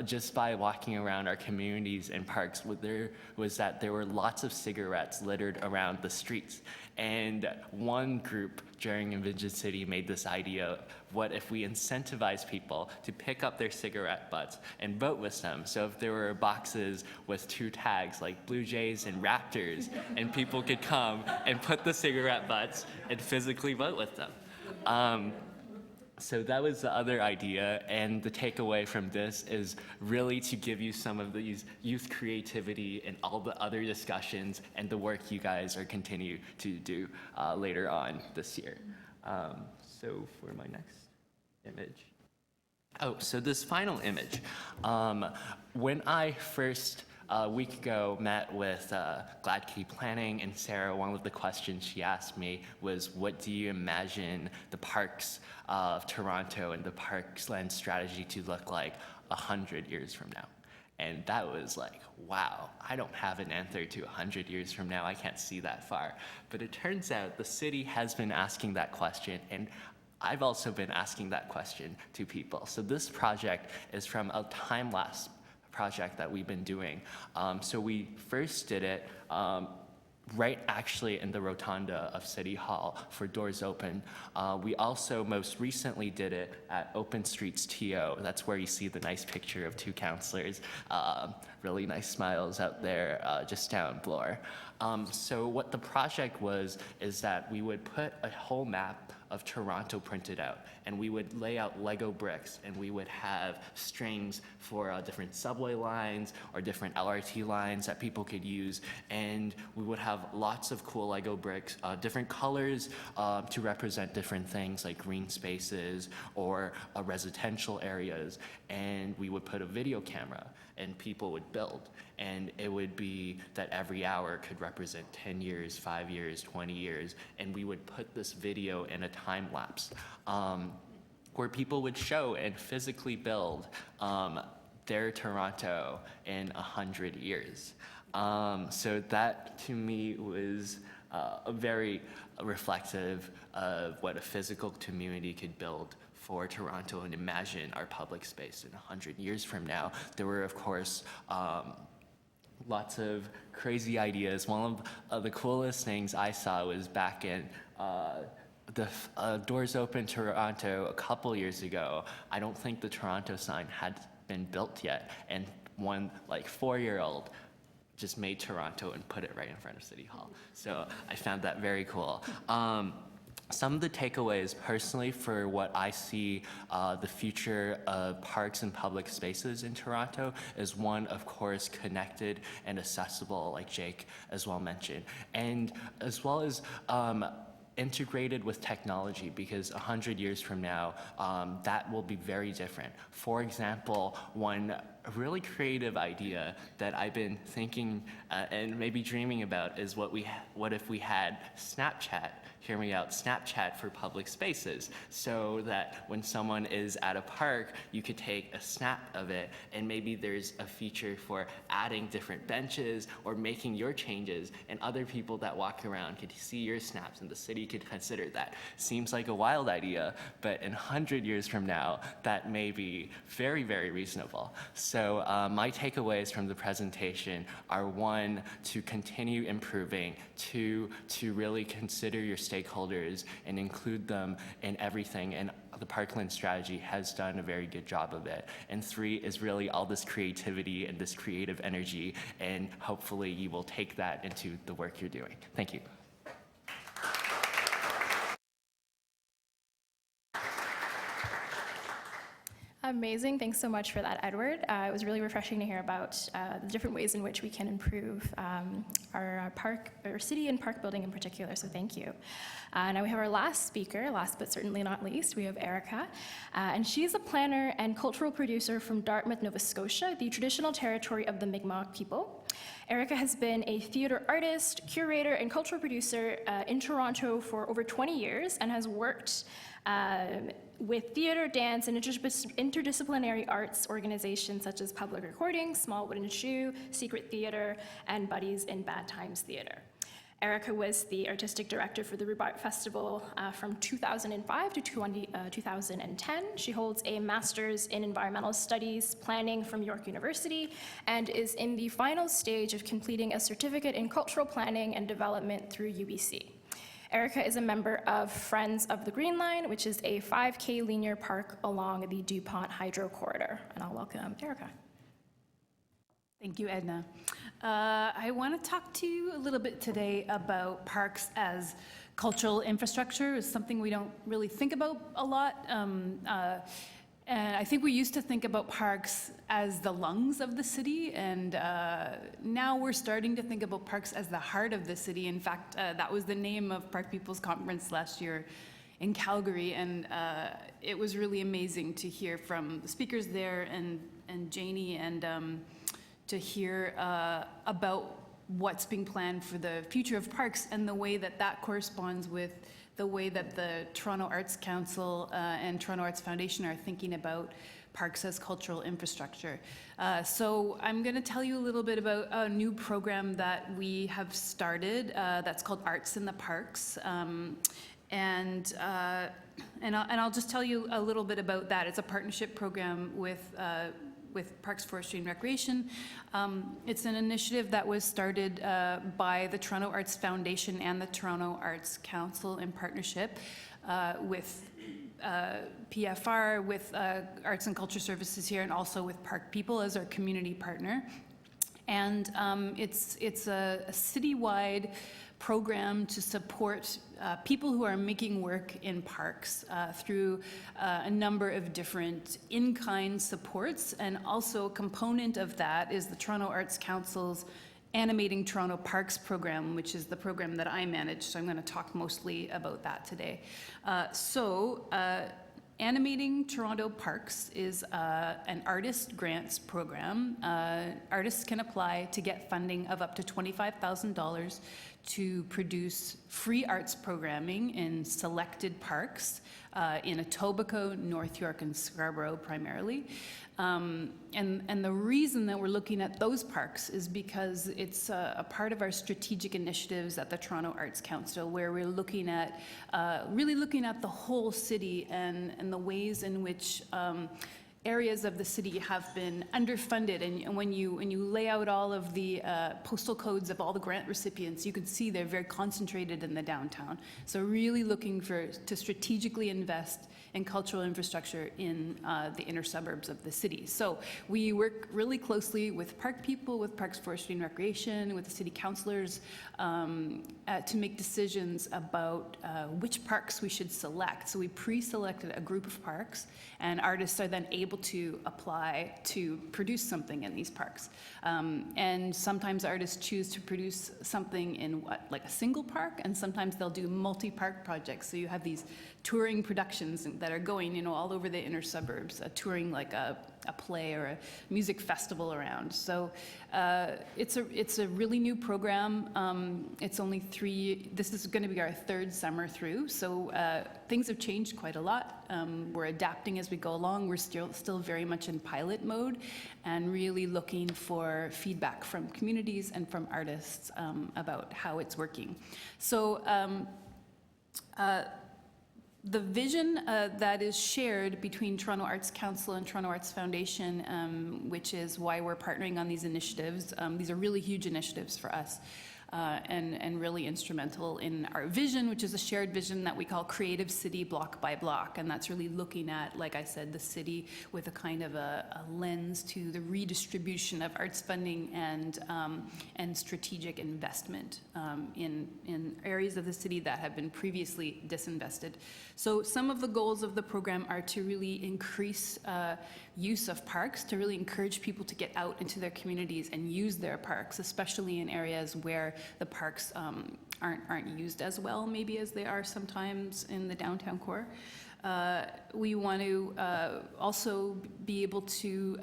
S6: just by walking around our communities and parks was that there were lots of cigarettes littered around the streets. And one group during Envision City made this idea, what if we incentivize people to pick up their cigarette butts and vote with them? So if there were boxes with two tags like Blue Jays and Raptors, and people could come and put the cigarette butts and physically vote with them. So that was the other idea, and the takeaway from this is really to give you some of these youth creativity and all the other discussions and the work you guys are continue to do later on this year. So for my next image. Oh, so this final image. When I first a week ago met with Gladkey Planning and Sarah, one of the questions she asked me was, what do you imagine the parks of Toronto and the parksland strategy to look like 100 years from now? And that was like, wow, I don't have an answer to 100 years from now. I can't see that far. But it turns out the city has been asking that question, and I've also been asking that question to people. So this project is from a time-lapse project that we've been doing. So we first did it right actually in the rotunda of City Hall for Doors Open. We also most recently did it at Open Streets TO. That's where you see the nice picture of two councillors, really nice smiles out there just down Bloor. So what the project was is that we would put a whole map of Toronto printed out, and we would lay out Lego bricks, and we would have strings for different subway lines or different LRT lines that people could use, and we would have lots of cool Lego bricks, different colors to represent different things like green spaces or residential areas, and we would put a video camera, and people would build. And it would be that every hour could represent 10 years, 5 years, 20 years, and we would put this video in a time lapse where people would show and physically build their Toronto in 100 years. So that to me was very reflective of what a physical community could build for Toronto, and imagine our public space in 100 years from now. There were, of course, lots of crazy ideas. One of the coolest things I saw was back in the Doors Open Toronto a couple years ago. I don't think the Toronto sign had been built yet, and one like 4-year-old just made Toronto and put it right in front of City Hall. So I found that very cool. Some of the takeaways personally for what I see the future of parks and public spaces in Toronto is one, of course, connected and accessible, like Jake as well mentioned, and as well as integrated with technology, because 100 years from now, that will be very different. For example, one really creative idea that I've been thinking and maybe dreaming about is what if we had Snapchat, hear me out, Snapchat for public spaces, so that when someone is at a park, you could take a snap of it, and maybe there's a feature for adding different benches or making your changes, and other people that walk around could see your snaps, and the city could consider that. Seems like a wild idea, but in 100 years from now, that may be very, very reasonable. So my takeaways from the presentation are, one, to continue improving, two, to really consider your stakeholders and include them in everything, and the Parkland strategy has done a very good job of it. And three is really all this creativity and this creative energy, and hopefully you will take that into the work you're doing. Thank you.
S3: Amazing. Thanks so much for that, Edward. It was really refreshing to hear about the different ways in which we can improve our park, or city and park building in particular, so thank you. Now we have our last speaker, last but certainly not least, we have Erica, and she's a planner and cultural producer from Dartmouth, Nova Scotia, the traditional territory of the Mi'kmaq people. Erica has been a theater artist, curator, and cultural producer in Toronto for over 20 years and has worked with theater, dance, and interdisciplinary arts organizations such as Public Recording, Small Wooden Shoe, Secret Theater, and Buddies in Bad Times Theater. Erica was the artistic director for the Rhubarb Festival from 2005 to 2010. She holds a master's in environmental studies planning from York University and is in the final stage of completing a certificate in cultural planning and development through UBC. Erica is a member of Friends of the Green Line, which is a 5K linear park along the DuPont Hydro Corridor. And I'll welcome Erica.
S7: Thank you, Edna. I want to talk to you a little bit today about parks as cultural infrastructure. It's something we don't really think about a lot. And I think we used to think about parks as the lungs of the city, and now we're starting to think about parks as the heart of the city. In fact, that was the name of Park People's Conference last year in Calgary, and it was really amazing to hear from the speakers there and Janie, and to hear about what's being planned for the future of parks and the way that that corresponds with the way that the Toronto Arts Council and Toronto Arts Foundation are thinking about parks as cultural infrastructure. So I'm going to tell you a little bit about a new program that we have started that's called Arts in the Parks. And I'll just tell you a little bit about that. It's a partnership program with with Parks, Forestry, and Recreation. It's an initiative that was started by the Toronto Arts Foundation and the Toronto Arts Council in partnership with PFR, with Arts and Culture Services here, and also with Park People as our community partner. And it's a citywide program to support people who are making work in parks through a number of different in-kind supports. And also a component of that is the Toronto Arts Council's Animating Toronto Parks program, which is the program that I manage. So I'm going to talk mostly about that today. Animating Toronto Parks is an artist grants program. Artists can apply to get funding of up to $25,000 to produce free arts programming in selected parks in Etobicoke, North York, and Scarborough primarily. And the reason that we're looking at those parks is because it's a part of our strategic initiatives at the Toronto Arts Council, where we're looking at, really looking at the whole city and the ways in which areas of the city have been underfunded. And when you lay out all of the postal codes of all the grant recipients, you can see they're very concentrated in the downtown. So really looking to strategically invest in cultural infrastructure in the inner suburbs of the city. So we work really closely with Park People, with Parks, Forestry, and Recreation, with the city councilors to make decisions about which parks we should select. So we pre-selected a group of parks, and artists are then able to apply to produce something in these parks. And sometimes artists choose to produce something in like a single park, and sometimes they'll do multi-park projects. So you have these touring productions that are going, all over the inner suburbs, touring like a play or a music festival around. So it's a really new program. It's only this is going to be our third summer through. So things have changed quite a lot. We're adapting as we go along. We're still very much in pilot mode and really looking for feedback from communities and from artists about how it's working. So the vision that is shared between Toronto Arts Council and Toronto Arts Foundation, which is why we're partnering on these initiatives. These are really huge initiatives for us and really instrumental in our vision, which is a shared vision that we call Creative City Block by Block. And that's really looking at, like I said, the city with a kind of a lens to the redistribution of arts funding and strategic investment in areas of the city that have been previously disinvested. So some of the goals of the program are to really increase use of parks, to really encourage people to get out into their communities and use their parks, especially in areas where the parks aren't used as well maybe as they are sometimes in the downtown core. We want to also be able to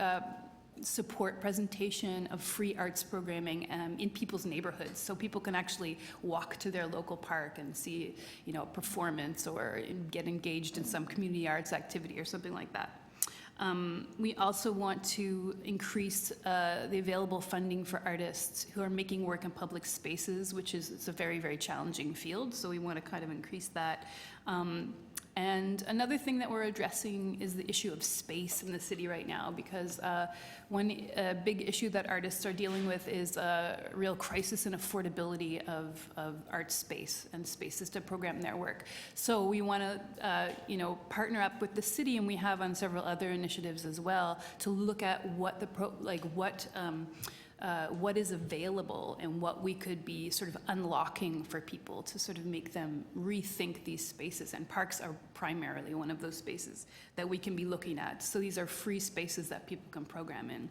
S7: support presentation of free arts programming in people's neighborhoods, so people can actually walk to their local park and see, a performance or get engaged in some community arts activity or something like that. We also want to increase the available funding for artists who are making work in public spaces, which it's a very, very challenging field, so we want to kind of increase that. And another thing that we're addressing is the issue of space in the city right now, because one big issue that artists are dealing with is a real crisis in affordability of art space and spaces to program their work. So we want to, partner up with the city, and we have on several other initiatives as well, to look at what what is available and what we could be sort of unlocking for people to sort of make them rethink these spaces. And parks are primarily one of those spaces that we can be looking at. So these are free spaces that people can program in.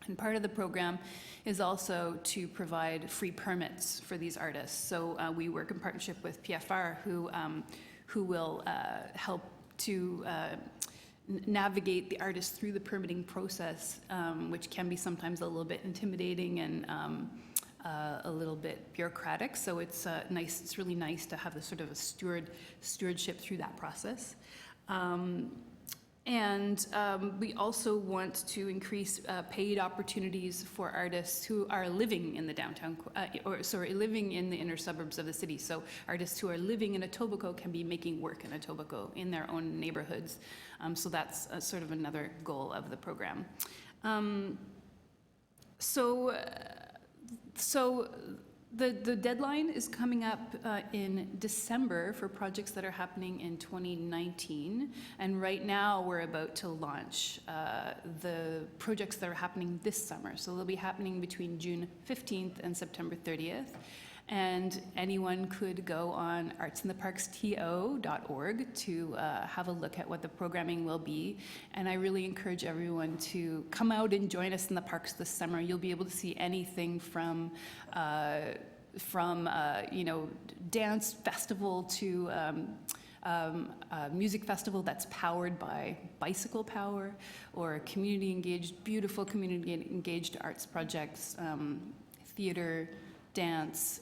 S7: And part of the program is also to provide free permits for these artists. So we work in partnership with PFR, who will help to navigate the artists through the permitting process, which can be sometimes a little bit intimidating and a little bit bureaucratic. So it's it's really nice to have this sort of a stewardship through that process. And we also want to increase paid opportunities for artists who are living in the downtown, living in the inner suburbs of the city. So artists who are living in Etobicoke can be making work in Etobicoke in their own neighborhoods. So that's sort of another goal of the program. So the deadline is coming up in December for projects that are happening in 2019. And right now, we're about to launch the projects that are happening this summer. So they'll be happening between June 15th and September 30th. And anyone could go on artsintheparksto.org to have a look at what the programming will be. And I really encourage everyone to come out and join us in the parks this summer. You'll be able to see anything from dance festival to music festival that's powered by bicycle power, or community engaged, beautiful community engaged arts projects, theater, dance,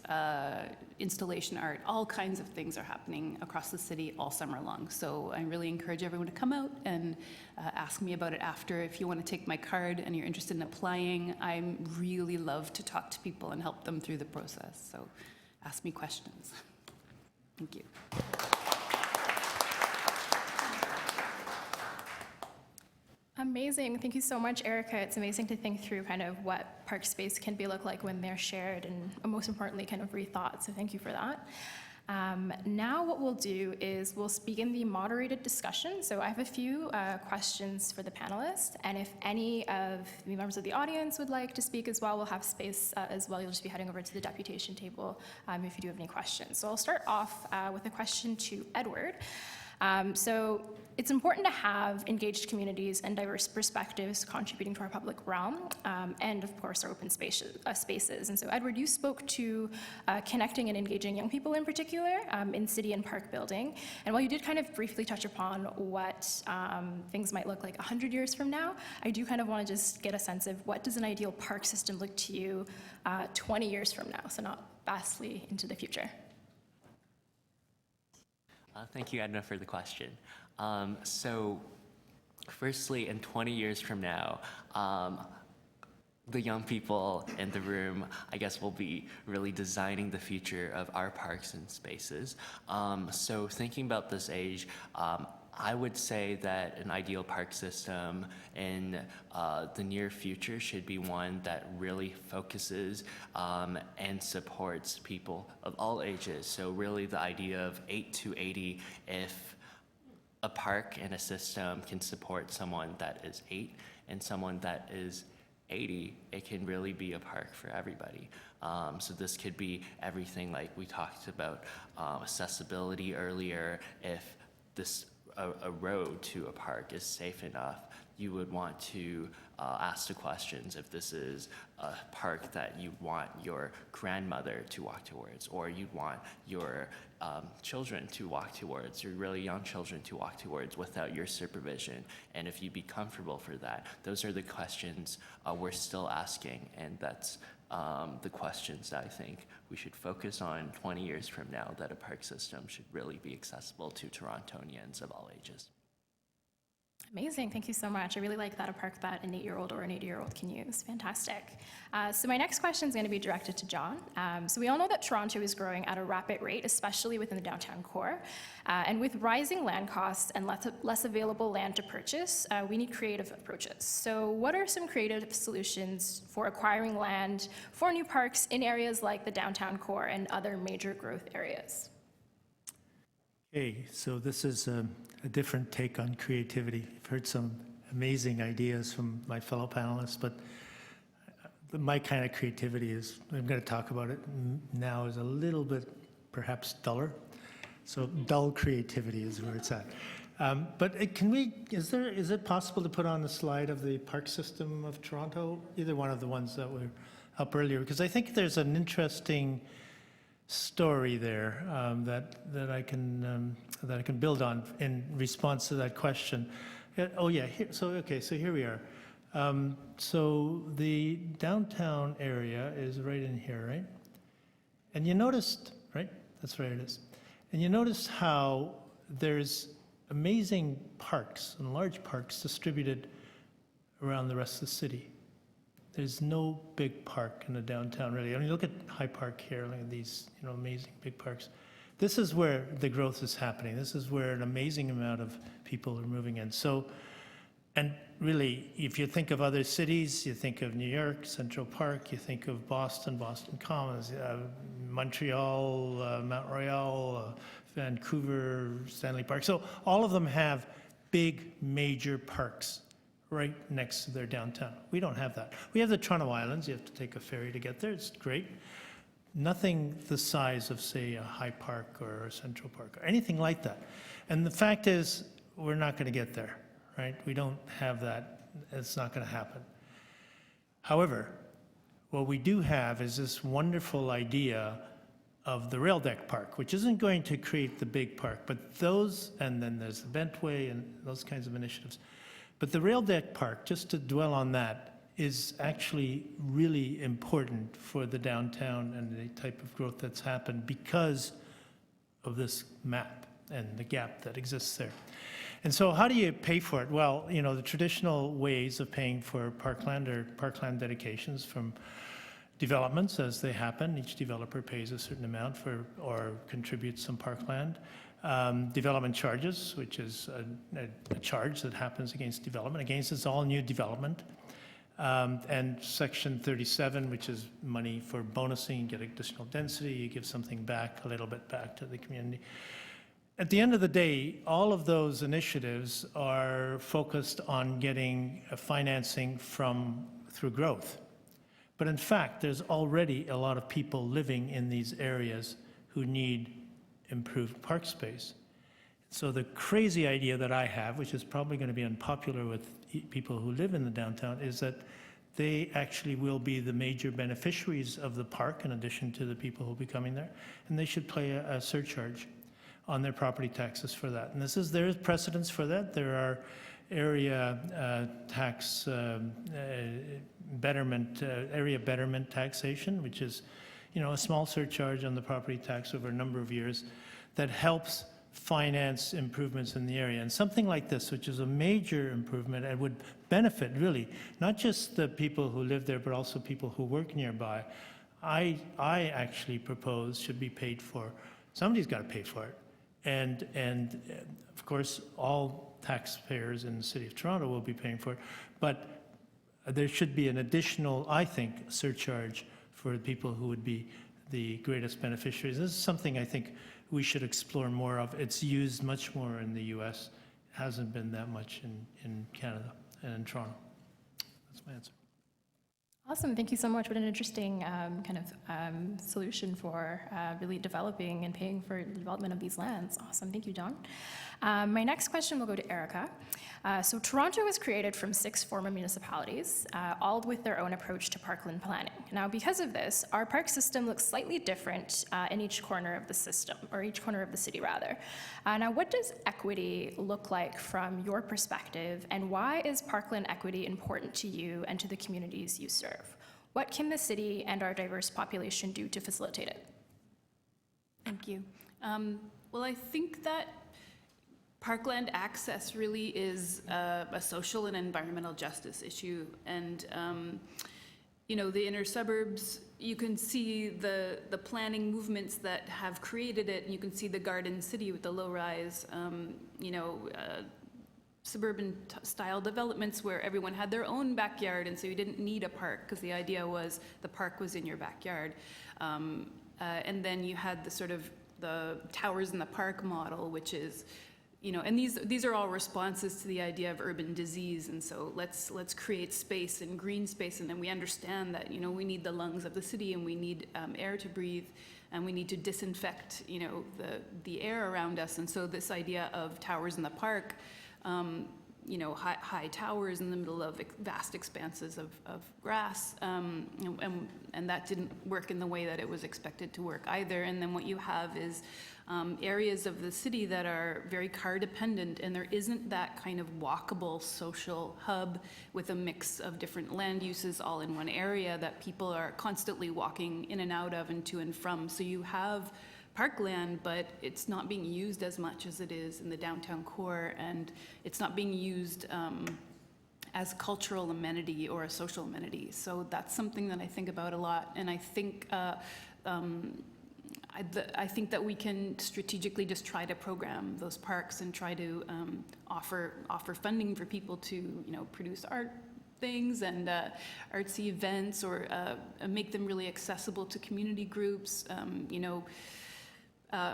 S7: installation art, all kinds of things are happening across the city all summer long. So I really encourage everyone to come out and ask me about it after. If you want to take my card and you're interested in applying, I really love to talk to people and help them through the process. So ask me questions. Thank you.
S3: Amazing. Thank you so much, Erica. It's amazing to think through kind of what park space can look like when they're shared, and most importantly, kind of rethought. So thank you for that. Now what we'll do is we'll begin the moderated discussion. So I have a few questions for the panelists, and if any of the members of the audience would like to speak as well, we'll have space as well. You'll just be heading over to the deputation table if you do have any questions. So I'll start off with a question to Edward. So it's important to have engaged communities and diverse perspectives contributing to our public realm, and of course our open spaces. And so Edward, you spoke to connecting and engaging young people in particular in city and park building. And while you did kind of briefly touch upon what things might look like 100 years from now, I do kind of want to just get a sense of what does an ideal park system look to you 20 years from now, so not vastly into the future.
S6: Thank you, Edna, for the question. So firstly, in 20 years from now, the young people in the room, I guess, will be really designing the future of our parks and spaces. So thinking about this age, I would say that an ideal park system in the near future should be one that really focuses and supports people of all ages. So really the idea of 8 to 80, if a park and a system can support someone that is 8 and someone that is 80, it can really be a park for everybody. So this could be everything like we talked about accessibility earlier. If this a road to a park is safe enough, you would want to ask the questions if this is a park that you want your grandmother to walk towards, or you'd want your children to walk towards, your really young children to walk towards without your supervision. And if you'd be comfortable for that, those are the questions we're still asking, and that's the questions that I think we should focus on 20 years from now, that a park system should really be accessible to Torontonians of all ages.
S3: Amazing, thank you so much. I really like that, a park that an 8-year-old or an 80-year-old can use. Fantastic. So my next question is going to be directed to John. So we all know that Toronto is growing at a rapid rate, especially within the downtown core. And with rising land costs and less available land to purchase, we need creative approaches. So what are some creative solutions for acquiring land for new parks in areas like the downtown core and other major growth areas?
S4: Okay, so this is a different take on creativity. I've heard some amazing ideas from my fellow panelists, but my kind of creativity is, I'm going to talk about it now, is a little bit perhaps duller. So dull creativity is where it's at. But is it possible to put on the slide of the park system of Toronto, either one of the ones that were up earlier? Because I think there's an interesting story there that I can build on in response to that question. Oh yeah, so here we are. So the downtown area is right in here, right? And you noticed, right? That's where it is. And you noticed how there's amazing parks and large parks distributed around the rest of the city. There's no big park in the downtown, really. I mean, look at High Park here. Look at these, amazing big parks. This is where the growth is happening. This is where an amazing amount of people are moving in. So And really, if you think of other cities, you think of New York, Central Park, you think of Boston, Boston Commons, Montreal, Mount Royal, Vancouver, Stanley Park. So all of them have big, major parks right next to their downtown. We don't have that. We have the Toronto Islands. You have to take a ferry to get there. It's great. Nothing the size of, say, a High Park or a Central Park or anything like that. And the fact is, we're not going to get there, right? We don't have that. It's not going to happen. However, what we do have is this wonderful idea of the rail deck park, which isn't going to create the big park, but those, and then there's the Bentway and those kinds of initiatives. But the rail deck park, just to dwell on that, is actually really important for the downtown and the type of growth that's happened because of this map and the gap that exists there. And so how do you pay for it? Well, you know, the traditional ways of paying for parkland are parkland dedications from developments as they happen. Each developer pays a certain amount for or contributes some parkland. Development charges, which is a charge that happens against development, against it's all new development. And Section 37, which is money for bonusing, you get additional density, you give something back, a little bit back to the community. At the end of the day, all of those initiatives are focused on getting financing through growth. But in fact, there's already a lot of people living in these areas who need improved park space. So the crazy idea that I have, which is probably going to be unpopular with people who live in the downtown, is that they actually will be the major beneficiaries of the park in addition to the people who will be coming there, and they should pay a surcharge on their property taxes for that. And there is precedence for that. There are area tax betterment, area betterment taxation, which is, you know, a small surcharge on the property tax over a number of years that helps finance improvements in the area. And something like this, which is a major improvement and would benefit really, not just the people who live there, but also people who work nearby, I actually propose should be paid for. Somebody's got to pay for it. And of course, all taxpayers in the City of Toronto will be paying for it. But there should be an additional, I think, surcharge for the people who would be the greatest beneficiaries. This is something I think we should explore more of. It's used much more in the US. It hasn't been that much in Canada and in Toronto. That's my answer.
S3: Awesome, thank you so much. What an interesting kind of solution for really developing and paying for the development of these lands. Awesome, thank you, John. My next question will go to Erica. So Toronto was created from 6 former municipalities, all with their own approach to parkland planning. Now, because of this, our park system looks slightly different in each corner of the system, or each corner of the city, rather. Now, what does equity look like from your perspective, and why is parkland equity important to you and to the communities you serve? What can the city and our diverse population do to facilitate it?
S7: Thank you. Well, I think that parkland access really is a social and environmental justice issue. And, you know, the inner suburbs, you can see the planning movements that have created it. And you can see the Garden City with the low-rise, you know, suburban style developments where everyone had their own backyard, and so you didn't need a park because the idea was the park was in your backyard. And then you had the sort of the towers in the park model, which is, you know, and these are all responses to the idea of urban disease. And so let's create space and green space, and then we understand that, you know, we need the lungs of the city, and we need air to breathe, and we need to disinfect, you know, the air around us. And so this idea of towers in the park, you know, high towers in the middle of vast expanses of grass, and that didn't work in the way that it was expected to work either. And then what you have is areas of the city that are very car dependent, and there isn't that kind of walkable social hub with a mix of different land uses all in one area that people are constantly walking in and out of and to and from. So you have parkland, but it's not being used as much as it is in the downtown core, and it's not being used as cultural amenity or a social amenity. So that's something that I think about a lot, and I think I think that we can strategically just try to program those parks and try to offer funding for people to, you know, produce art things and artsy events, or make them really accessible to community groups. You know,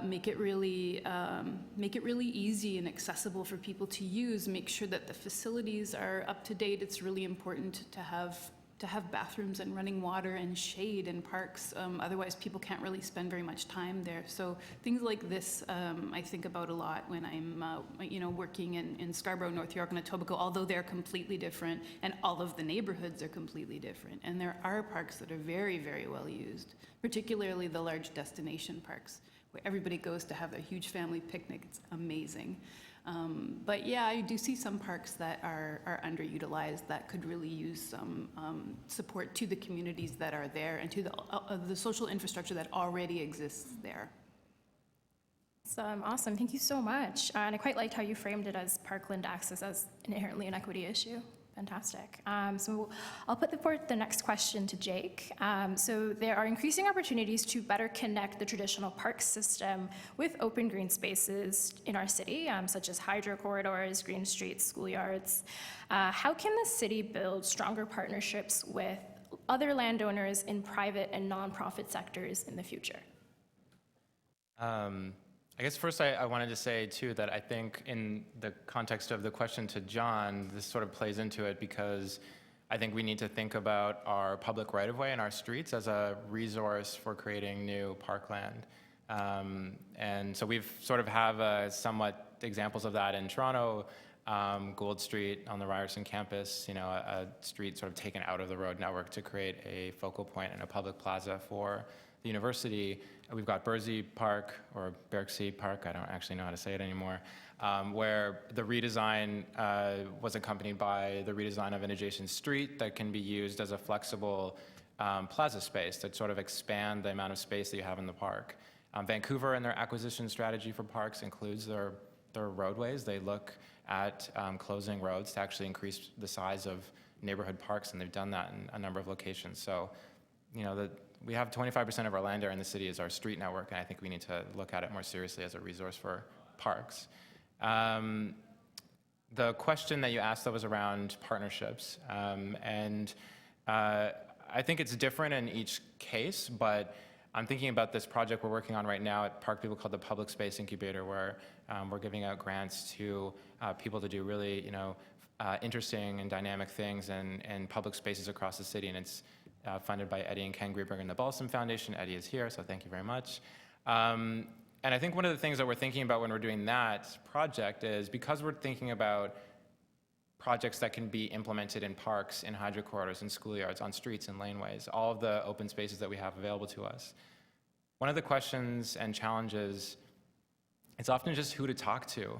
S7: make it really easy and accessible for people to use. Make sure that the facilities are up to date. It's really important to have bathrooms and running water and shade in parks. Otherwise, people can't really spend very much time there. So things like this, I think about a lot when I'm, you know, working in Scarborough, North York, and Etobicoke. Although they're completely different, and all of the neighborhoods are completely different, and there are parks that are very, very well used, particularly the large destination parks, where everybody goes to have a huge family picnic. It's amazing. But yeah, I do see some parks that are underutilized that could really use some support to the communities that are there and to the social infrastructure that already exists there.
S3: Awesome, thank you so much. And I quite liked how you framed it as Parkland access as inherently an equity issue. Fantastic. So I'll put forth the next question to Jake. So there are increasing opportunities to better connect the traditional park system with open green spaces in our city, such as hydro corridors, green streets, schoolyards. How can the city build stronger partnerships with other landowners in private and nonprofit sectors in the future?
S5: I guess first I wanted to say too that I think in the context of the question to John, this sort of plays into it, because I think we need to think about our public right-of-way and our streets as a resource for creating new parkland. And so we've sort of have somewhat examples of that in Toronto. Gould Street on the Ryerson campus, you know, a street sort of taken out of the road network to create a focal point and a public plaza for the university. We've got Bursey Park, or Berksea Park, I don't actually know how to say it anymore, where the redesign was accompanied by the redesign of an adjacent street that can be used as a flexible plaza space to sort of expand the amount of space that you have in the park. Vancouver and their acquisition strategy for parks includes their roadways. They look at closing roads to actually increase the size of neighborhood parks, and they've done that in a number of locations. So, you know, we have 25% of our land area in the city is our street network, and I think we need to look at it more seriously as a resource for parks. The question that you asked, that was around partnerships, and I think it's different in each case, but I'm thinking about this project we're working on right now at Park People called the Public Space Incubator, where we're giving out grants to people to do really, you know, interesting and dynamic things in public spaces across the city, and it's funded by Eddie and Ken Greenberg and the Balsam Foundation. Eddie is here, so thank you very much. And I think one of the things that we're thinking about when we're doing that project is, because we're thinking about projects that can be implemented in parks, in hydro corridors, in schoolyards, on streets and laneways, all of the open spaces that we have available to us. One of the questions and challenges, it's often just who to talk to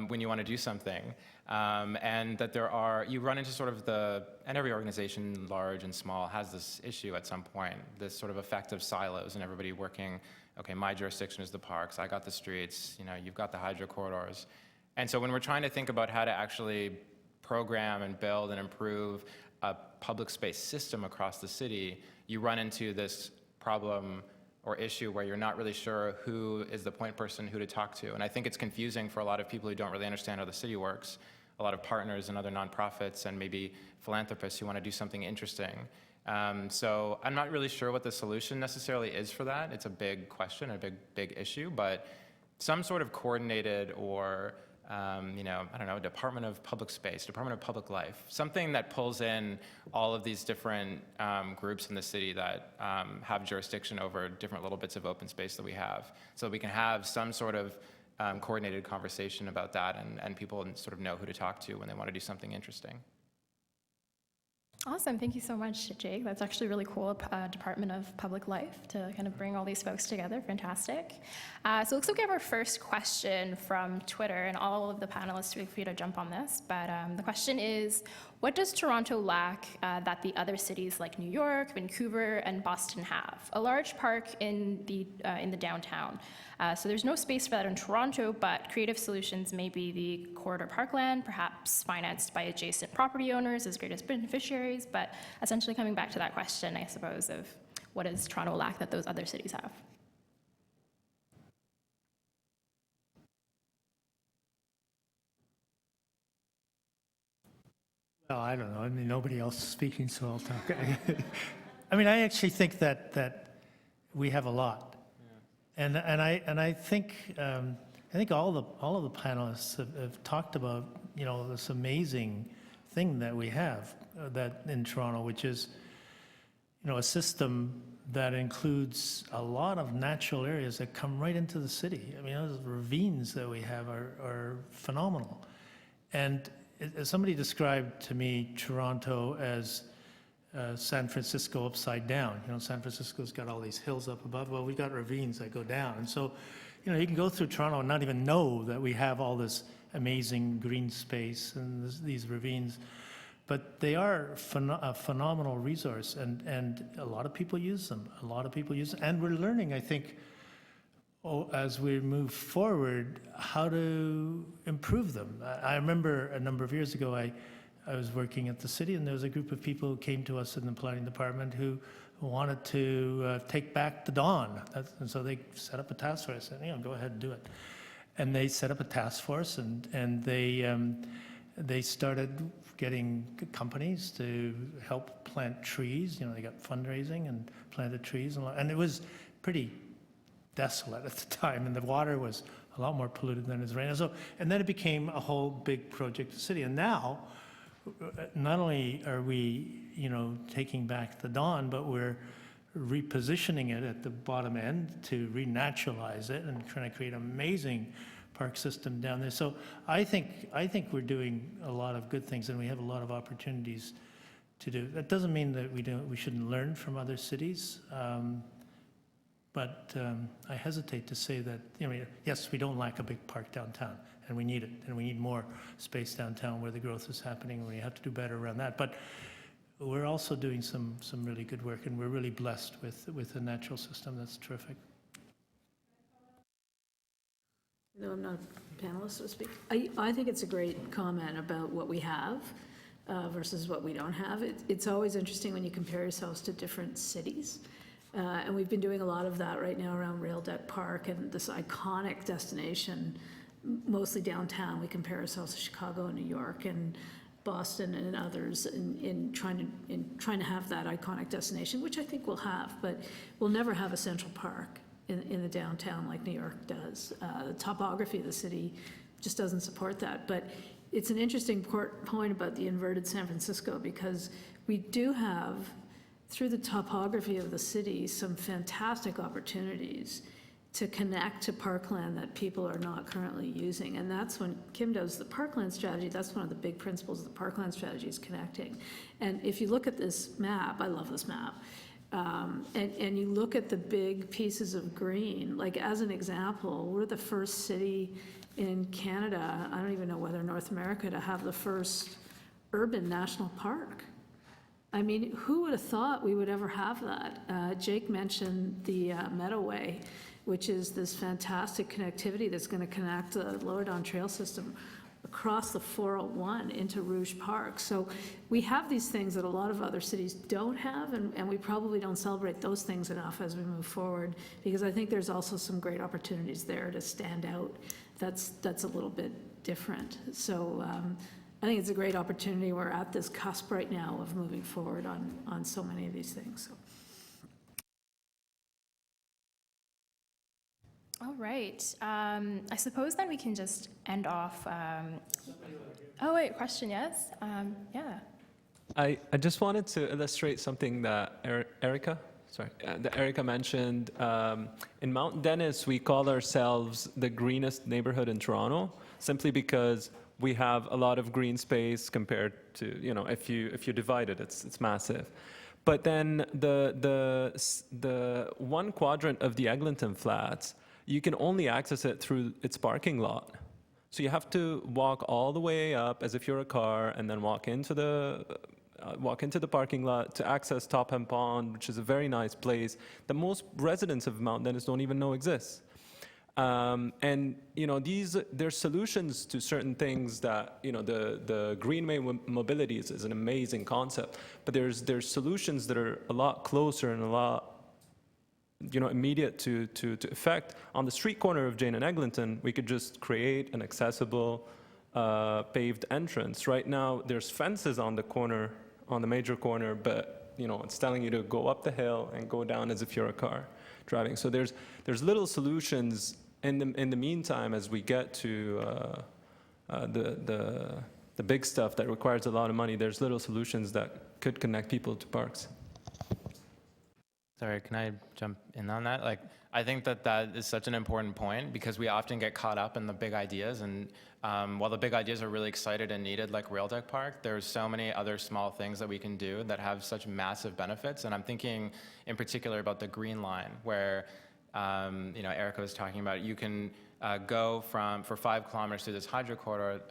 S5: when you want to do something. And that you run into sort of and every organization, large and small, has this issue at some point, this sort of effect of silos and everybody working, okay, my jurisdiction is the parks, I got the streets, you know, you've got the hydro corridors. And so when we're trying to think about how to actually program and build and improve a public space system across the city, you run into this problem or issue where you're not really sure who is the point person, who to talk to. And I think it's confusing for a lot of people who don't really understand how the city works, a lot of partners and other nonprofits and maybe philanthropists who want to do something interesting. So I'm not really sure what the solution necessarily is for that. It's a big question, a big issue, but some sort of coordinated or you know, I don't know, Department of Public Space, Department of Public Life, something that pulls in all of these different groups in the city that have jurisdiction over different little bits of open space that we have, so we can have some sort of coordinated conversation about that, and people sort of know who to talk to when they want to do something interesting.
S3: Awesome, thank you so much, Jake. That's actually really cool, Department of Public Life, to kind of bring all these folks together. Fantastic. So it looks like we have our first question from Twitter, and all of the panelists feel free to jump on this. But the question is, what does Toronto lack that the other cities like New York, Vancouver, and Boston have? A large park in the downtown. So there's no space for that in Toronto, but creative solutions may be the corridor parkland, perhaps financed by adjacent property owners as greatest beneficiaries, but essentially coming back to that question, I suppose, of what does Toronto lack that those other cities have?
S4: Well, I don't know. I mean, nobody else is speaking, so I'll talk. I mean, I actually think that we have a lot, and I think all of the panelists have talked about, you know, this amazing thing that we have that in Toronto, which is, you know, a system that includes a lot of natural areas that come right into the city. I mean, those ravines that we have are phenomenal. And somebody described to me Toronto as San Francisco upside down. You know, San Francisco's got all these hills up above. Well, we've got ravines that go down. And so, you know, you can go through Toronto and not even know that we have all this amazing green space and these ravines. But they are a phenomenal resource, and a lot of people use them. A lot of people use them. And we're learning, I think, as we move forward, how to improve them. I remember a number of years ago, I was working at the city, and there was a group of people who came to us in the planning department who wanted to take back the dawn. And so they set up a task force. I said, you know, go ahead and do it. And they set up a task force, and they started getting companies to help plant trees. You know, they got fundraising and planted trees, and it was pretty desolate at the time, and the water was a lot more polluted than it's rain. And then it became a whole big project in the city. And now, not only are we, you know, taking back the dawn, but we're repositioning it at the bottom end to renaturalize it and trying to create an amazing park system down there. So I think we're doing a lot of good things, and we have a lot of opportunities to do. That doesn't mean that we shouldn't learn from other cities, but I hesitate to say that, you know, yes, we don't lack a big park downtown, and we need it, and we need more space downtown where the growth is happening, and we have to do better around that. But we're also doing some really good work, and we're really blessed with a natural system that's terrific.
S2: No, I'm not a panelist, so to speak. I think it's a great comment about what we have versus what we don't have. It's always interesting when you compare yourselves to different cities. And we've been doing a lot of that right now around Rail Deck Park and this iconic destination, mostly downtown. We compare ourselves to Chicago and New York and Boston and others in trying to have that iconic destination, which I think we'll have, but we'll never have a central park in the downtown like New York does. The topography of the city just doesn't support that. But it's an interesting point about the inverted San Francisco, because we do have, through the topography of the city, some fantastic opportunities to connect to parkland that people are not currently using. And that's when Kim does the parkland strategy, that's one of the big principles of the parkland strategy, is connecting. And if you look at this map, I love this map, and you look at the big pieces of green, like as an example, we're the first city in Canada, I don't even know whether North America, to have the first urban national park. I mean, who would have thought we would ever have that? Jake mentioned the Meadowway, which is this fantastic connectivity that's going to connect the Lower Don Trail system across the 401 into Rouge Park. So we have these things that a lot of other cities don't have, and we probably don't celebrate those things enough as we move forward, because I think there's also some great opportunities there to stand out that's a little bit different. So I think it's a great opportunity. We're at this cusp right now of moving forward on so many of these things. So.
S3: All right. I suppose then we can just end off. Oh, wait, question, yes? Yeah.
S8: I just wanted to illustrate something that Erica mentioned. In Mount Dennis, we call ourselves the greenest neighborhood in Toronto, simply because we have a lot of green space compared to, you know, if you divide it, it's massive. But then the one quadrant of the Eglinton Flats, you can only access it through its parking lot. So you have to walk all the way up as if you're a car, and then walk into the parking lot to access Topham Pond, which is a very nice place that most residents of Mount Dennis don't even know exists. And you know, there's solutions to certain things that, you know, the greenway mobility is an amazing concept, but there's solutions that are a lot closer and a lot, you know, immediate to effect. On the street corner of Jane and Eglinton, we could just create an accessible paved entrance. Right now, there's fences on the corner, on the major corner, but it's telling you to go up the hill and go down as if you're a car driving. So there's little solutions in the meantime as we get to the big stuff that requires a lot of money. There's little solutions that could connect people to parks.
S5: Sorry, can I jump in on that? I think that is such an important point because we often get caught up in the big ideas, and while the big ideas are really excited and needed, like Rail Deck Park, there's so many other small things that we can do that have such massive benefits. And I'm thinking in particular about the Green Line, where Erica was talking about. You can go for 5 kilometers through this hydro corridor,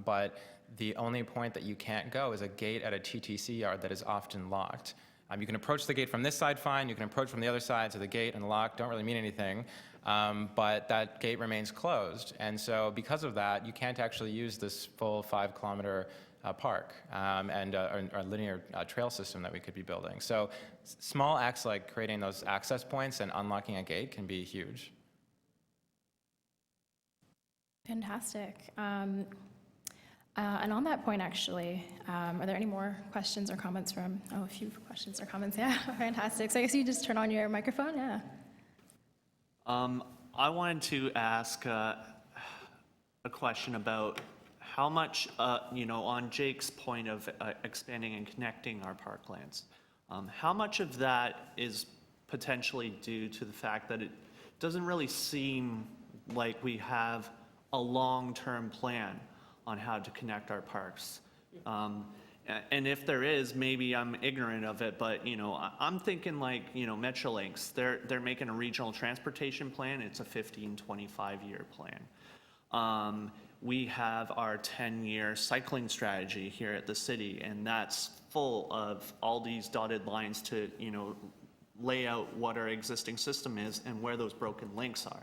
S5: but the only point that you can't go is a gate at a TTC yard that is often locked. You can approach the gate from this side fine, you can approach from the other side, so the gate and the lock don't really mean anything, but that gate remains closed. And so because of that, you can't actually use this full 5-kilometer park and our linear trail system that we could be building. So small acts like creating those access points and unlocking a gate can be huge.
S3: Fantastic. And on that point, actually, are there any more questions or comments from, a few questions or comments, yeah, fantastic. So I guess you just turn on your microphone, yeah.
S9: I wanted to ask a question about how much, on Jake's point of expanding and connecting our parklands, how much of that is potentially due to the fact that it doesn't really seem like we have a long-term plan on how to connect our parks. And if there is, maybe I'm ignorant of it, but I'm thinking like, Metrolinx, they're making a regional transportation plan. It's a 15, 25-year plan. We have our 10-year cycling strategy here at the city, and that's full of all these dotted lines to, lay out what our existing system is and where those broken links are.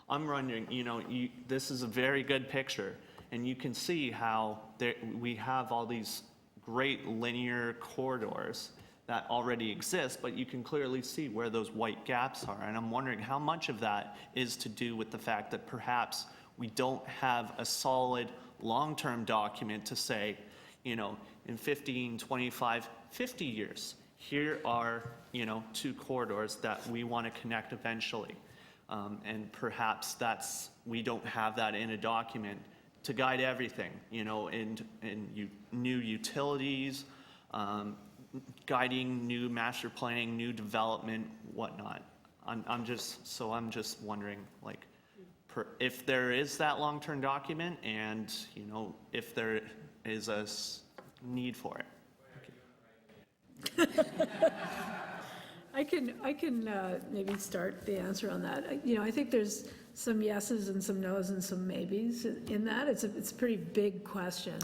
S9: I'm wondering, this is a very good picture, and you can see how we have all these great linear corridors that already exist, but you can clearly see where those white gaps are. And I'm wondering how much of that is to do with the fact that perhaps we don't have a solid long-term document to say, in 15, 25, 50 years, here are, 2 corridors that we want to connect eventually. And perhaps we don't have that in a document to guide everything, in new utilities, guiding new master planning, new development, whatnot. I'm just wondering, if there is that long-term document, and if there is a need for it.
S2: I can maybe start the answer on that. I think there's some yeses and some nos and some maybes in that. It's a pretty big question.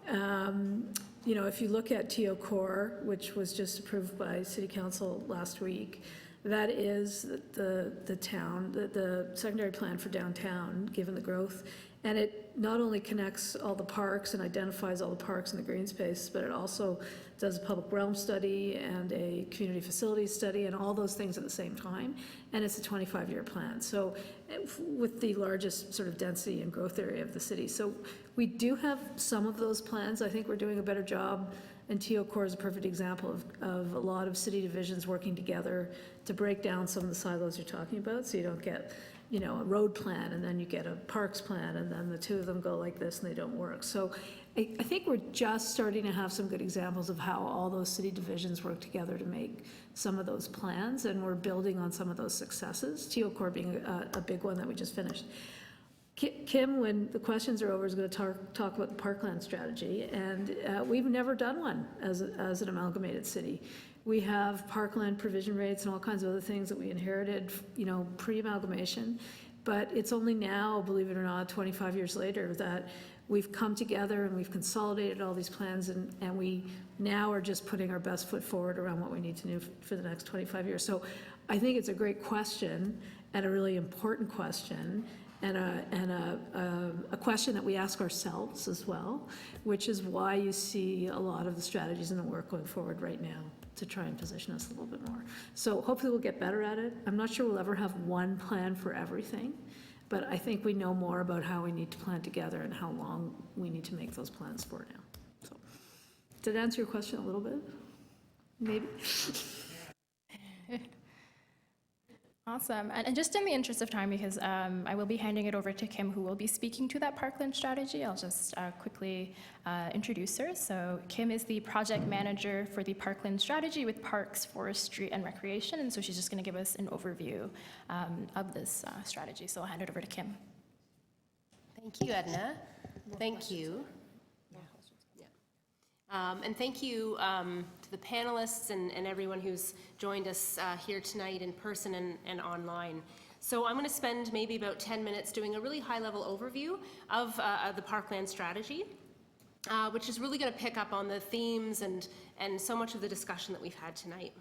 S2: If you look at TOCOR, which was just approved by City Council last week, that is the town, the secondary plan for downtown, given the growth. And it not only connects all the parks and identifies all the parks in the green space, but it also does a public realm study and a community facilities study and all those things at the same time. And it's a 25-year plan. So with the largest sort of density and growth area of the city. So we do have some of those plans. I think we're doing a better job. And TOCOR is a perfect example of a lot of city divisions working together to break down some of the silos you're talking about, so you don't get a road plan and then you get a parks plan and then the two of them go like this and they don't work. So I think we're just starting to have some good examples of how all those city divisions work together to make some of those plans, and we're building on some of those successes, TOCOR being a big one that we just finished. Kim, when the questions are over, is going to talk about the Parkland strategy, and we've never done one as an amalgamated city. We have parkland provision rates and all kinds of other things that we inherited, pre-amalgamation, but it's only now, believe it or not, 25 years later, that we've come together and we've consolidated all these plans, and we now are just putting our best foot forward around what we need to do for the next 25 years. So I think it's a great question and a really important question, and a question that we ask ourselves as well, which is why you see a lot of the strategies and the work going forward right now to try and position us a little bit more. So hopefully we'll get better at it. I'm not sure we'll ever have one plan for everything, But I think we know more about how we need to plan together and how long we need to make those plans for now. So, did that answer your question a little bit? Maybe?
S3: Awesome. And just in the interest of time, because I will be handing it over to Kim, who will be speaking to that Parkland strategy, I'll just quickly introduce her. So Kim is the project manager for the Parkland strategy with Parks, Forestry, and Recreation. And so she's just going to give us an overview of this strategy. So I'll hand it over to Kim.
S10: Thank you, Edna. Thank you. And thank you to the panelists and everyone who's joined us here tonight in person and online. So I'm going to spend maybe about 10 minutes doing a really high-level overview of the Parkland strategy, which is really going to pick up on the themes and so much of the discussion that we've had tonight.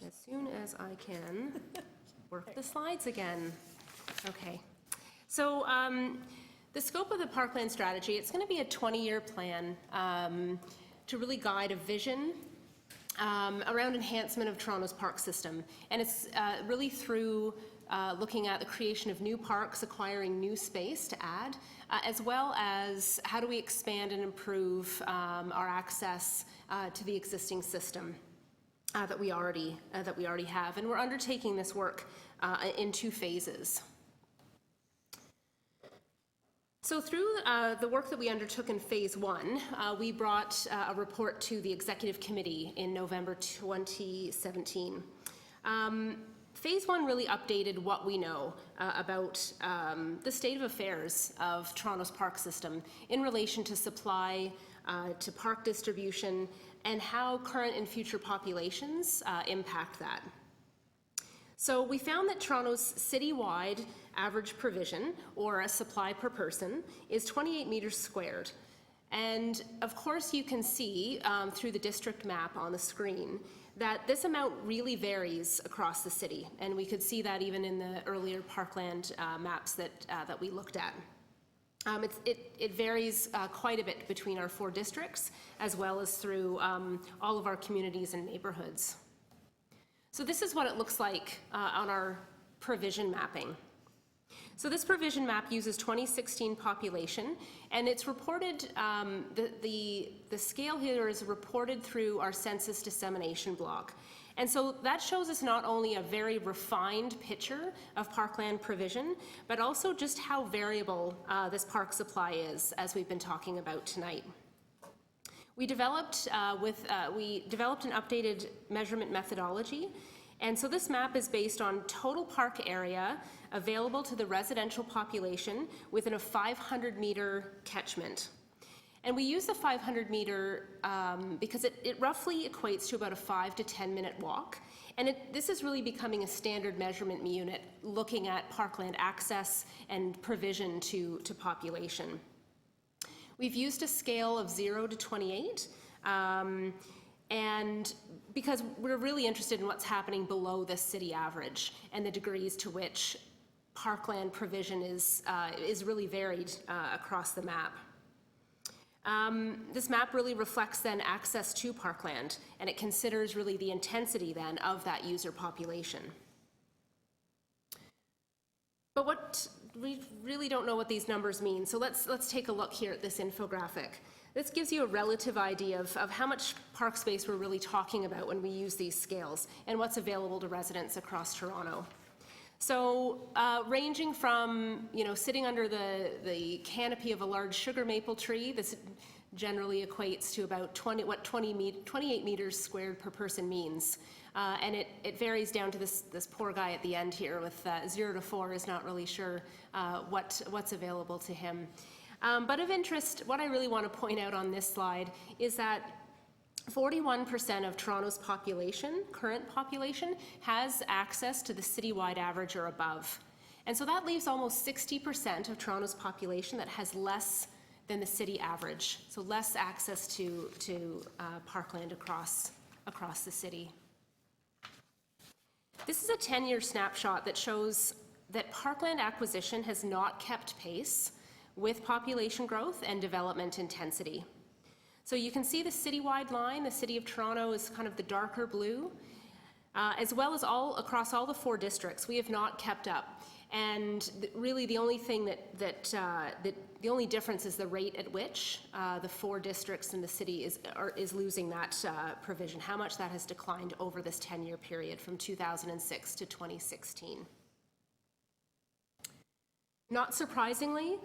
S10: As soon as I can work the slides again. Okay, so the scope of the Parkland strategy, it's going to be a 20-year plan to really guide a vision around enhancement of Toronto's park system. And it's really through looking at the creation of new parks, acquiring new space to add, as well as how do we expand and improve our access to the existing system that we already have. And we're undertaking this work in 2 phases. So through the work that we undertook in phase 1, we brought a report to the executive committee in November 2017. Phase 1 really updated what we know about the state of affairs of Toronto's park system in relation to supply, to park distribution, and how current and future populations impact that. So we found that Toronto's citywide average provision, or a supply per person, is 28 meters squared. And of course you can see through the district map on the screen that this amount really varies across the city. And we could see that even in the earlier Parkland maps that we looked at. It varies quite a bit between our 4 districts, as well as through all of our communities and neighborhoods. So this is what it looks like on our provision mapping. So this provision map uses 2016 population, and it's reported, the scale here is reported through our census dissemination block. And so that shows us not only a very refined picture of parkland provision, but also just how variable this park supply is, as we've been talking about tonight. We developed an updated measurement methodology, and so this map is based on total park area available to the residential population within a 500-meter catchment. And we use the 500-meter because it roughly equates to about a 5 to 10-minute walk. And this is really becoming a standard measurement unit, looking at parkland access and provision to population. We've used a scale of 0 to 28, and because we're really interested in what's happening below the city average and the degrees to which parkland provision is really varied across the map. This map really reflects then access to parkland, and it considers really the intensity then of that user population. But we really don't know what these numbers mean, so let's take a look here at this infographic. This gives you a relative idea of how much park space we're really talking about when we use these scales and what's available to residents across Toronto. So ranging from, sitting under the canopy of a large sugar maple tree, this generally equates to about 28 meters squared per person means. And it varies down to this poor guy at the end here with 0 to 4 is not really sure what's available to him. But of interest, what I really want to point out on this slide is that 41% of Toronto's population, current population, has access to the citywide average or above. And so that leaves almost 60% of Toronto's population that has less than the city average, so less access to parkland across the city. This is a 10-year snapshot that shows that parkland acquisition has not kept pace with population growth and development intensity. So you can see the citywide line. The City of Toronto is kind of the darker blue, as well as across all the 4 districts. We have not kept up. And really the only thing the only difference is the rate at which the 4 districts in the city is losing that provision, how much that has declined over this 10-year period from 2006 to 2016. Not surprisingly,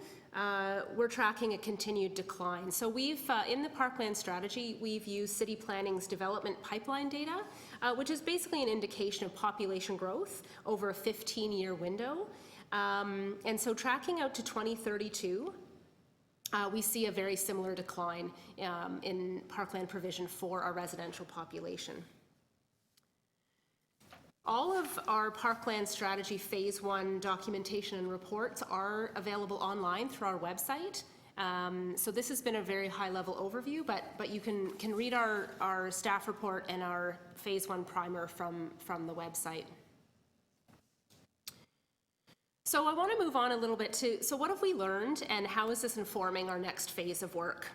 S10: we're tracking a continued decline. So we've, in the Parkland strategy, we've used city planning's development pipeline data, which is basically an indication of population growth over a 15-year window. And so tracking out to 2032, we see a very similar decline in Parkland provision for our residential population. All of our Parkland Strategy Phase 1 documentation and reports are available online through our website. So this has been a very high-level overview, but you can read our staff report and our Phase 1 primer from the website. So I want to move on a little bit to, so what have we learned and how is this informing our next phase of work?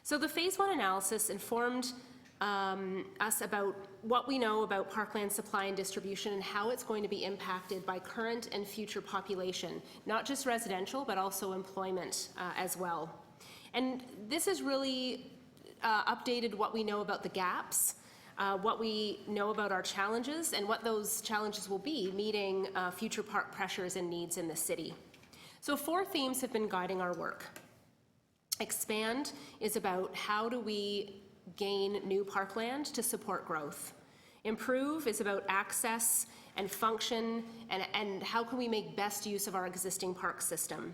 S10: So the Phase 1 analysis informed us about what we know about parkland supply and distribution and how it's going to be impacted by current and future population, not just residential, but also employment as well. And this has really updated what we know about the gaps, what we know about our challenges, and what those challenges will be meeting future park pressures and needs in the city. So 4 themes have been guiding our work. Expand is about how do we gain new parkland to support growth. Improve is about access and function and how can we make best use of our existing park system.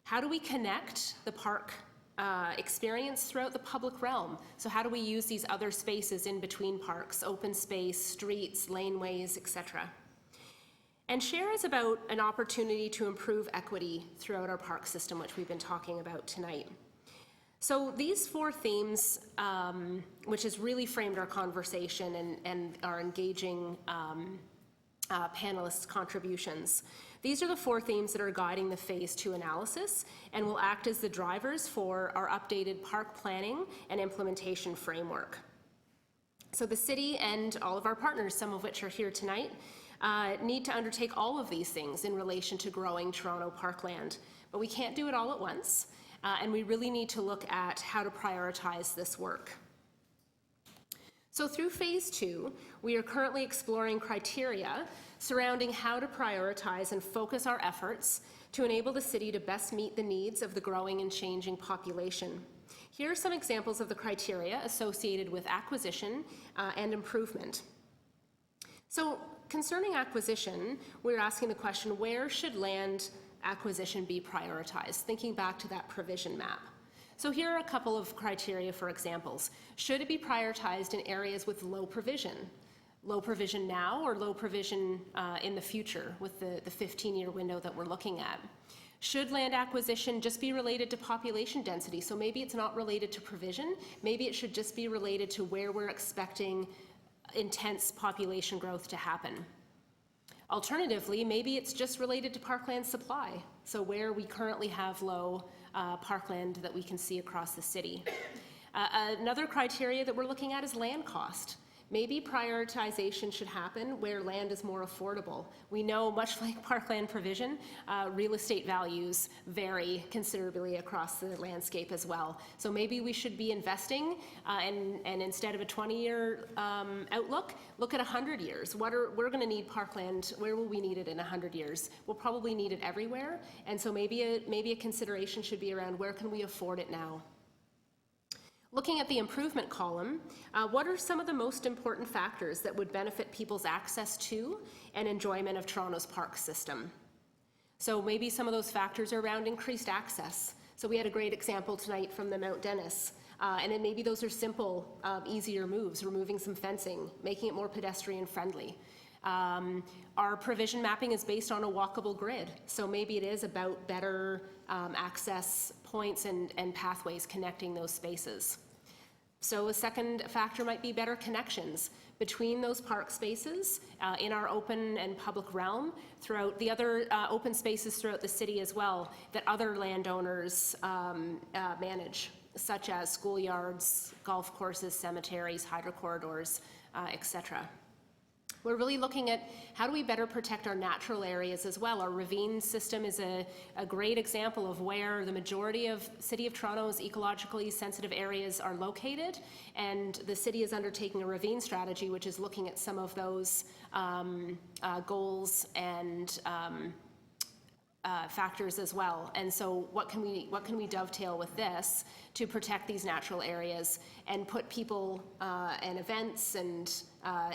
S10: How do we connect the park experience throughout the public realm? So how do we use these other spaces in between parks, open space, streets, laneways, etc. And share is about an opportunity to improve equity throughout our park system, which we've been talking about tonight. So these 4 themes, which has really framed our conversation and our engaging panelists' contributions, these are the 4 themes that are guiding the Phase 2 analysis and will act as the drivers for our updated park planning and implementation framework. So the city and all of our partners, some of which are here tonight, need to undertake all of these things in relation to growing Toronto Parkland. But we can't do it all at once. And we really need to look at how to prioritize this work. So through Phase 2, we are currently exploring criteria surrounding how to prioritize and focus our efforts to enable the city to best meet the needs of the growing and changing population. Here are some examples of the criteria associated with acquisition and improvement. So concerning acquisition, we're asking the question, where should land acquisition be prioritized, thinking back to that provision map. So here are a couple of criteria for examples. Should it be prioritized in areas with low provision? Low provision now or low provision in the future with the 15-year window that we're looking at? Should land acquisition just be related to population density? So maybe it's not related to provision, maybe it should just be related to where we're expecting intense population growth to happen. Alternatively, maybe it's just related to parkland supply, so where we currently have low parkland that we can see across the city. Another criteria that we're looking at is land cost. Maybe prioritization should happen where land is more affordable. We know, much like parkland provision, real estate values vary considerably across the landscape as well. So maybe we should be investing and instead of a 20-year outlook, look at 100 years. We're going to need parkland. Where will we need it in 100 years? We'll probably need it everywhere. And so maybe a consideration should be around where can we afford it now? Looking at the improvement column, what are some of the most important factors that would benefit people's access to and enjoyment of Toronto's park system? So maybe some of those factors are around increased access. So we had a great example tonight from the Mount Dennis, and then maybe those are simple, easier moves, removing some fencing, making it more pedestrian friendly. Our provision mapping is based on a walkable grid, so maybe it is about better access points and pathways connecting those spaces. So a second factor might be better connections between those park spaces in our open and public realm, throughout the other open spaces throughout the city as well that other landowners manage. such as schoolyards, golf courses, cemeteries, hydro corridors, etc. We're really looking at how do we better protect our natural areas as well. Our ravine system is a great example of where the majority of City of Toronto's ecologically sensitive areas are located, and the city is undertaking a ravine strategy which is looking at some of those goals and factors as well. And so what can we dovetail with this to protect these natural areas and put people and events and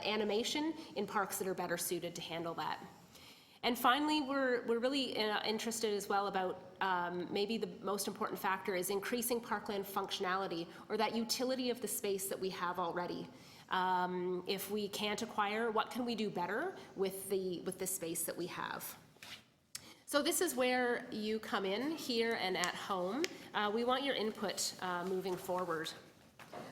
S10: animation in parks that are better suited to handle that. And finally, we're really interested as well about maybe the most important factor is increasing parkland functionality, or that utility of the space that we have already. If we can't acquire, what can we do better with the space that we have? So this is where you come in here and at home. We want your input moving forward.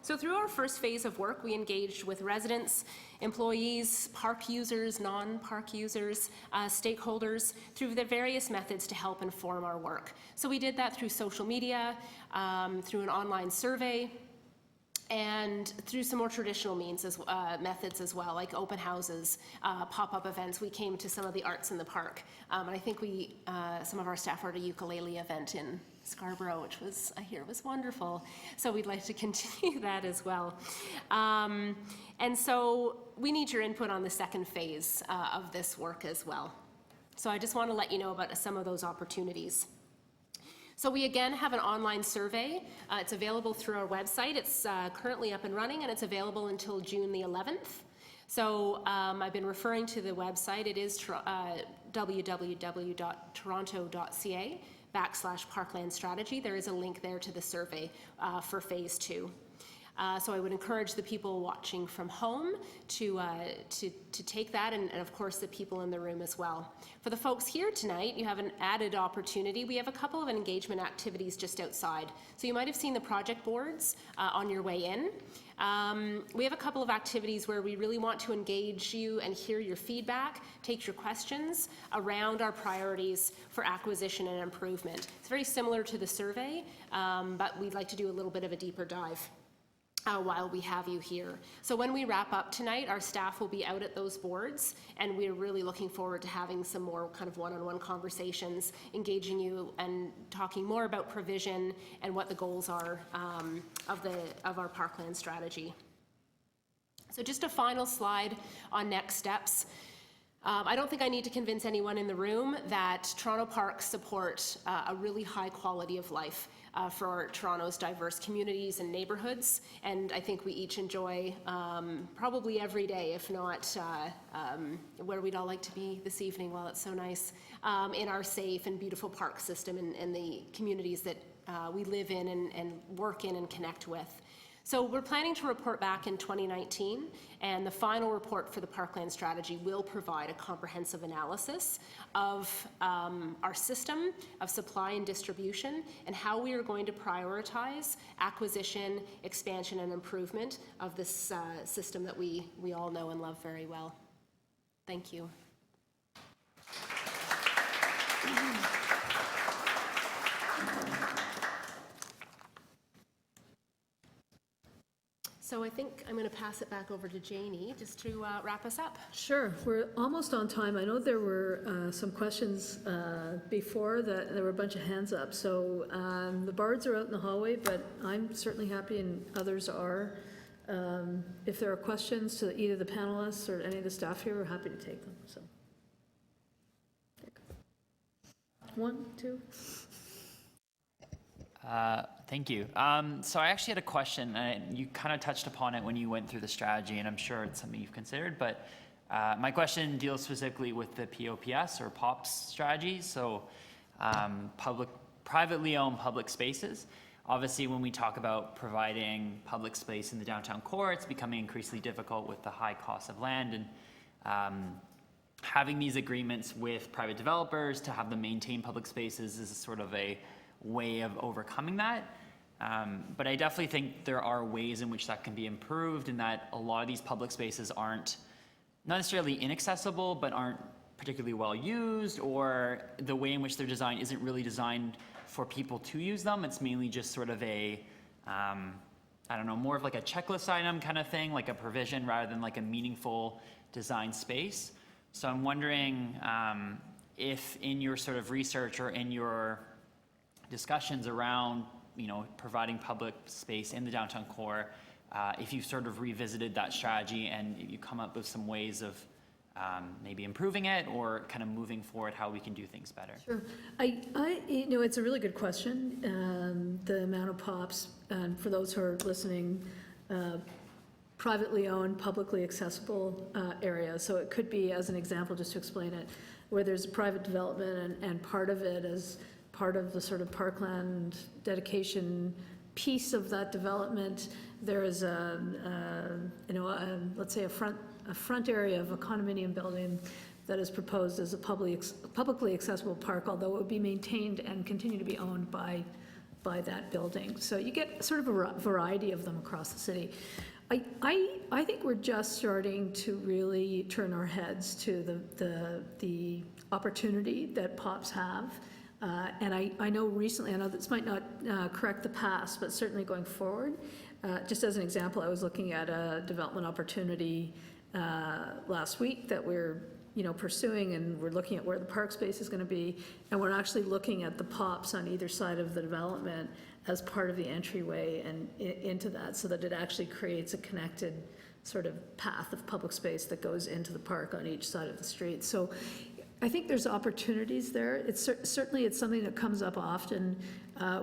S10: So through our first phase of work, we engaged with residents, employees, park users, non-park users, stakeholders, through the various methods to help inform our work. So we did that through social media, through an online survey, and through some more traditional methods as well, like open houses, pop-up events. We came to some of the arts in the park. And I think some of our staff were at a ukulele event in Scarborough, which I hear was wonderful. So we'd like to continue that as well. And so we need your input on the second phase of this work as well. So I just want to let you know about some of those opportunities. So we again have an online survey. It's available through our website. It's currently up and running, and it's available until June the 11th. So I've been referring to the website. It is www.toronto.ca/Parkland Strategy. There is a link there to the survey for phase 2. So I would encourage the people watching from home to take that, and of course the people in the room as well. For the folks here tonight, you have an added opportunity. We have a couple of engagement activities just outside. So you might have seen the project boards on your way in. We have a couple of activities where we really want to engage you and hear your feedback, take your questions around our priorities for acquisition and improvement. It's very similar to the survey, but we'd like to do a little bit of a deeper dive while we have you here. So when we wrap up tonight, our staff will be out at those boards, and we're really looking forward to having some more kind of one-on-one conversations, engaging you and talking more about provision and what the goals are of our parkland strategy. So just a final slide on next steps. I don't think I need to convince anyone in the room that Toronto Parks support a really high quality of life for Toronto's diverse communities and neighborhoods, and I think we each enjoy probably every day, if not where we'd all like to be this evening while it's so nice, in our safe and beautiful park system and the communities that we live in and work in and connect with. So we're planning to report back in 2019, and the final report for the Parkland Strategy will provide a comprehensive analysis of our system of supply and distribution and how we are going to prioritize acquisition, expansion, and improvement of this system that we all know and love very well. Thank you. So I think I'm going to pass it back over to Janie just to wrap us up.
S2: Sure, we're almost on time. I know there were some questions before that. There were a bunch of hands up. So the bards are out in the hallway, but I'm certainly happy, and others are. If there are questions to either the panelists or any of the staff here, we're happy to take them. So, one, two.
S11: Thank you. So I actually had a question, and you kind of touched upon it when you went through the strategy, and I'm sure it's something you've considered, but my question deals specifically with the POPS or POPS strategy, so privately owned public spaces. Obviously, when we talk about providing public space in the downtown core, it's becoming increasingly difficult with the high cost of land, and having these agreements with private developers to have them maintain public spaces is sort of a way of overcoming that. But I definitely think there are ways in which that can be improved, and that a lot of these public spaces aren't not necessarily inaccessible, but aren't particularly well used, or the way in which they're designed isn't really designed for people to use them. It's mainly just sort of a I don't know, more of like a checklist item kind of thing, like a provision rather than like a meaningful design space. So I'm wondering if in your sort of research or in your discussions around, providing public space in the downtown core, if you've sort of revisited that strategy and you come up with some ways of maybe improving it or kind of moving forward, how we can do things better.
S2: Sure. It's a really good question. The amount of POPs, and for those who are listening, privately owned, publicly accessible areas. So it could be, as an example, just to explain it, where there's private development and part of it is part of the sort of parkland dedication piece of that development. There is let's say a front area of a condominium building that is proposed as a publicly accessible park, although it would be maintained and continue to be owned by that building. So you get sort of a variety of them across the city. I think we're just starting to really turn our heads to the opportunity that POPs have. And I know recently, I know this might not correct the past, but certainly going forward, just as an example, I was looking at a development opportunity last week that we're pursuing, and we're looking at where the park space is going to be, and we're actually looking at the POPs on either side of the development as part of the entryway and into that, so that it actually creates a connected sort of path of public space that goes into the park on each side of the street. So I think there's opportunities there. It's certainly something that comes up often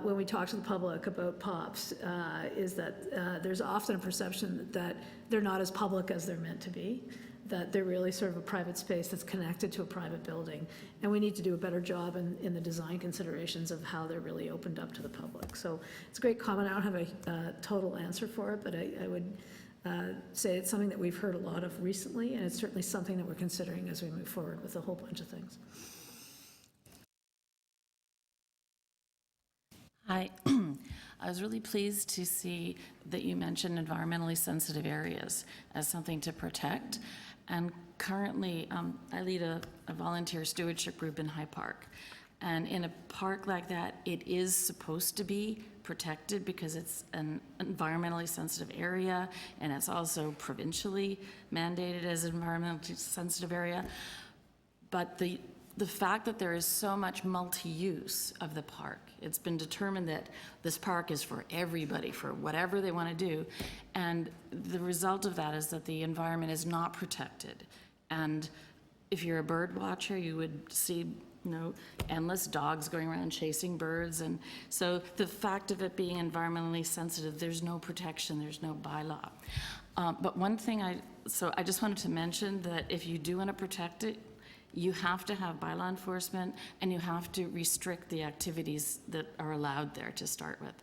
S2: when we talk to the public about POPs, is that there's often a perception that they're not as public as they're meant to be, that they're really sort of a private space that's connected to a private building. And we need to do a better job in the design considerations of how they're really opened up to the public. So it's a great comment. I don't have a total answer for it, but I would say it's something that we've heard a lot of recently, and it's certainly something that we're considering as we move forward with a whole bunch of things.
S12: Hi. I was really pleased to see that you mentioned environmentally sensitive areas as something to protect. And currently, I lead a volunteer stewardship group in High Park. And in a park like that, it is supposed to be protected because it's an environmentally sensitive area, and it's also provincially mandated as an environmentally sensitive area. But the fact that there is so much multi-use of the park, it's been determined that this park is for everybody, for whatever they want to do. And the result of that is that the environment is not protected. And if you're a bird watcher, you would see endless dogs going around chasing birds. And so the fact of it being environmentally sensitive, there's no protection, there's no bylaw. But one thing I just wanted to mention that if you do want to protect it, you have to have bylaw enforcement, and you have to restrict the activities that are allowed there to start with.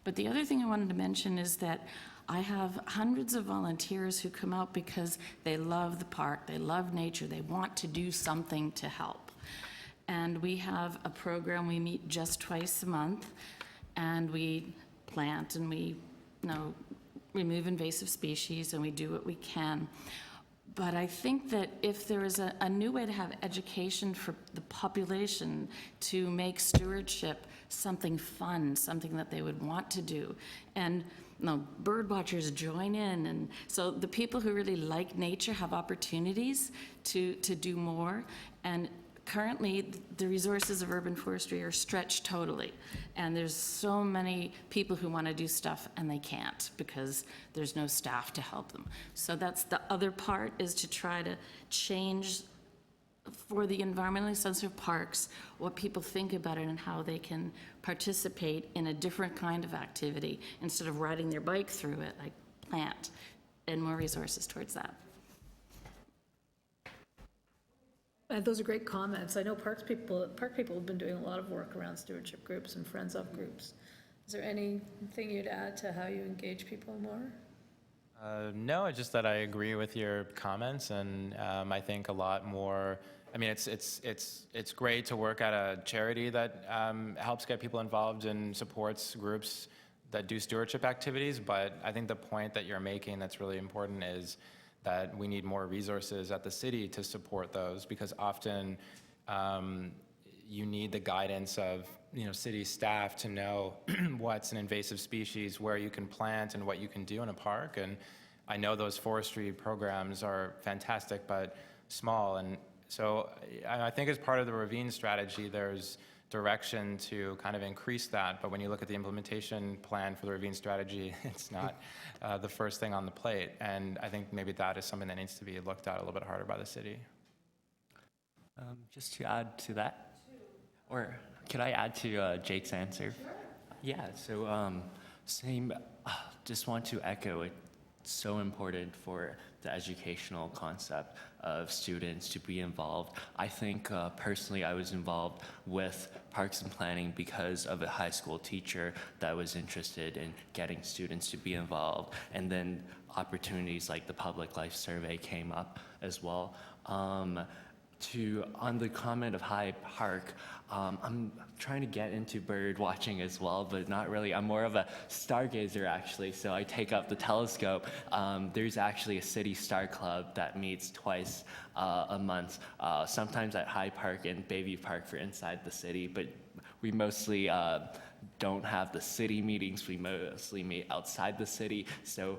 S12: But the other thing I wanted to mention is that I have hundreds of volunteers who come out because they love the park, they love nature, they want to do something to help. And we have a program, we meet just twice a month, and we plant and we remove invasive species, and we do what we can. But I think that if there is a new way to have education for the population to make stewardship something fun, something that they would want to do, and bird watchers join in, and so the people who really like nature have opportunities to do more. And currently, the resources of urban forestry are stretched totally, and there's so many people who want to do stuff and they can't because there's no staff to help them. So that's the other part, is to try to change for the environmentally sensitive parks what people think about it and how they can participate in a different kind of activity instead of riding their bike through it, like plant, and more resources towards that.
S2: Those are great comments. I know park people have been doing a lot of work around stewardship groups and friends of groups. Is there anything you'd add to how you engage people more?
S5: No, just that I agree with your comments, and I think a lot more. I mean, it's great to work at a charity that helps get people involved and supports groups that do stewardship activities. But I think the point that you're making that's really important is that we need more resources at the city to support those, because often you need the guidance of city staff to know what's an invasive species, where you can plant, and what you can do in a park. And I know those forestry programs are fantastic, but small. And so I think as part of the ravine strategy, there's direction to kind of increase that. But when you look at the implementation plan for the ravine strategy, it's not the first thing on the plate. And I think maybe that is something that needs to be looked at a little bit harder by the city.
S6: Just to add to that, or could I add to Jake's answer? Sure. Yeah, so same, just want to echo it. It's so important for the educational concept of students to be involved. I think personally I was involved with Parks and Planning because of a high school teacher that was interested in getting students to be involved. And then opportunities like the Public Life Survey came up as well. On the comment of High Park, I'm trying to get into bird watching as well, but not really. I'm more of a stargazer actually, so I take up the telescope. There's actually a city star club that meets twice a month, sometimes at High Park and Bayview Park for inside the city, but we mostly don't have the city meetings. We mostly meet outside the city, so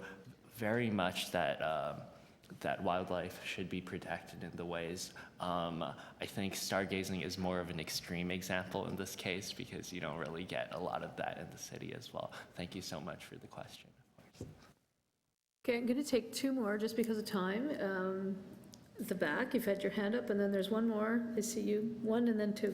S6: very much that wildlife should be protected in the ways. I think stargazing is more of an extreme example in this case because you don't really get a lot of that in the city as well. Thank you so much for the question.
S2: Okay, I'm going to take two more just because of time. At the back, you've had your hand up, and then there's one more. I see you. One and then two.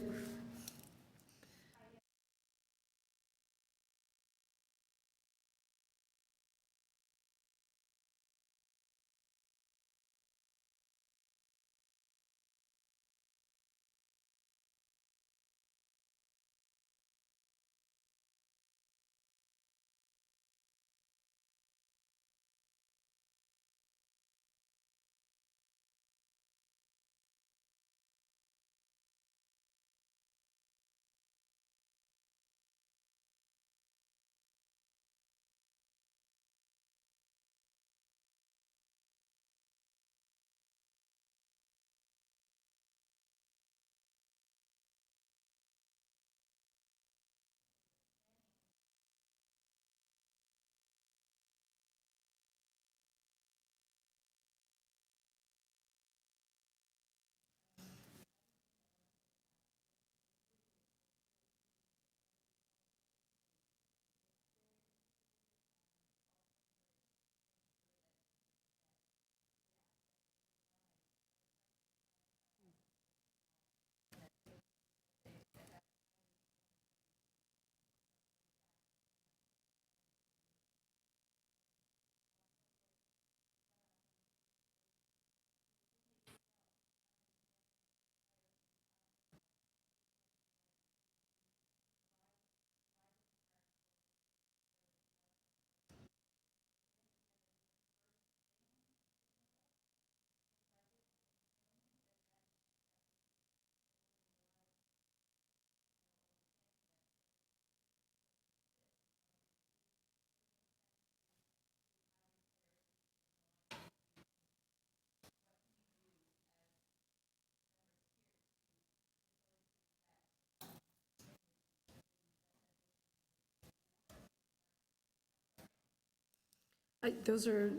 S2: Those are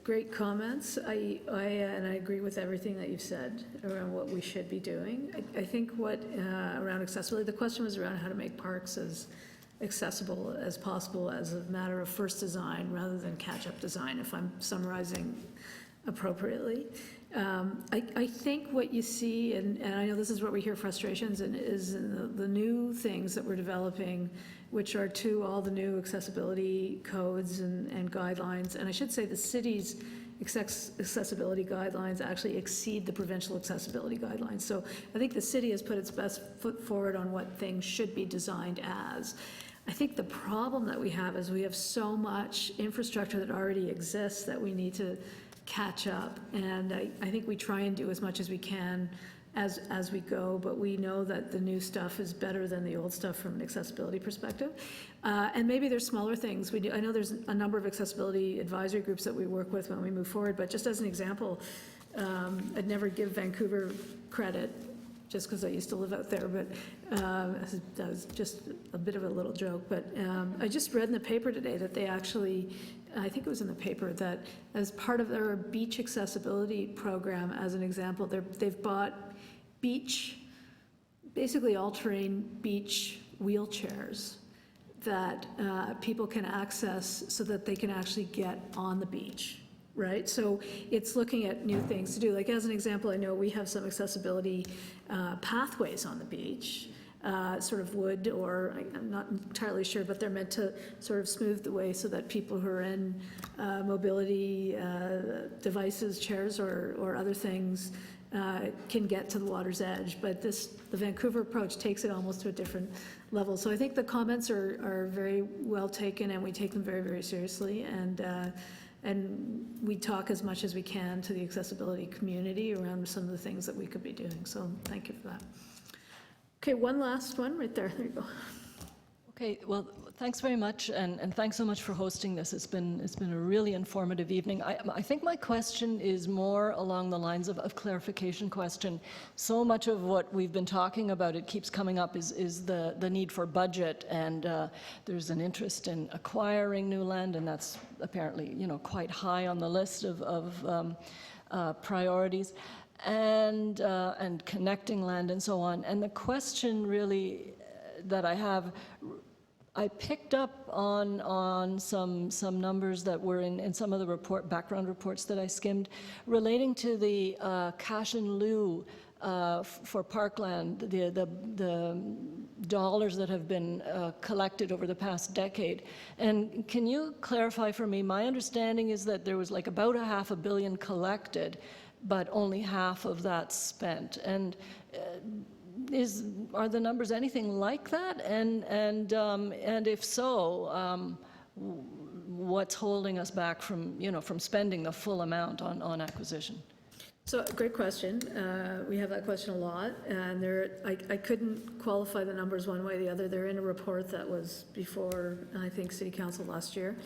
S2: great comments. And I agree with everything that you've said around what we should be doing. I think what around accessibility, the question was around how to make parks as accessible as possible as a matter of first design rather than catch-up design, if I'm summarizing appropriately. I think what you see, and I know this is where we hear frustrations, and is in the new things that we're developing, which are all the new accessibility codes and guidelines. And I should say the city's accessibility guidelines actually exceed the provincial accessibility guidelines. So I think the city has put its best foot forward on what things should be designed as. I think the problem that we have is we have so much infrastructure that already exists that we need to catch up. And I think we try and do as much as we can as we go, but we know that the new stuff is better than the old stuff from an accessibility perspective. And maybe there's smaller things. I know there's a number of accessibility advisory groups that we work with when we move forward, but just as an example, I'd never give Vancouver credit just because I used to live out there, but that was just a bit of a little joke. But I just read in the paper today that they actually, I think it was in the paper, that as part of their beach accessibility program, as an example, they've bought basically all-terrain beach wheelchairs that people can access so that they can actually get on the beach, right? So it's looking at new things to do. Like, as an example, I know we have some accessibility pathways on the beach, sort of wood, or I'm not entirely sure, but they're meant to sort of smooth the way so that people who are in mobility devices, chairs, or other things can get to the water's edge. But the Vancouver approach takes it almost to a different level. So I think the comments are very well taken, and we take them very, very seriously. And we talk as much as we can to the accessibility community around some of the things that we could be doing. So thank you for that. Okay, one last one right there. There you go.
S13: Okay, well, thanks very much, and thanks so much for hosting this. It's been a really informative evening. I think my question is more along the lines of clarification question. So much of what we've been talking about, it keeps coming up, is the need for budget, and there's an interest in acquiring new land, and that's apparently, quite high on the list of priorities, and connecting land and so on. And the question really that I have, I picked up on some numbers that were in some of the background reports that I skimmed relating to the cash in lieu for Parkland, the dollars that have been collected over the past decade. And can you clarify for me? My understanding is that there was like about $500 million collected, but only half of that spent. And are the numbers anything like that? And if so, what's holding us back from spending the full amount on acquisition?
S2: So, great question. We have that question a lot, and I couldn't qualify the numbers one way or the other. They're in a report that was before, I think, City Council last year.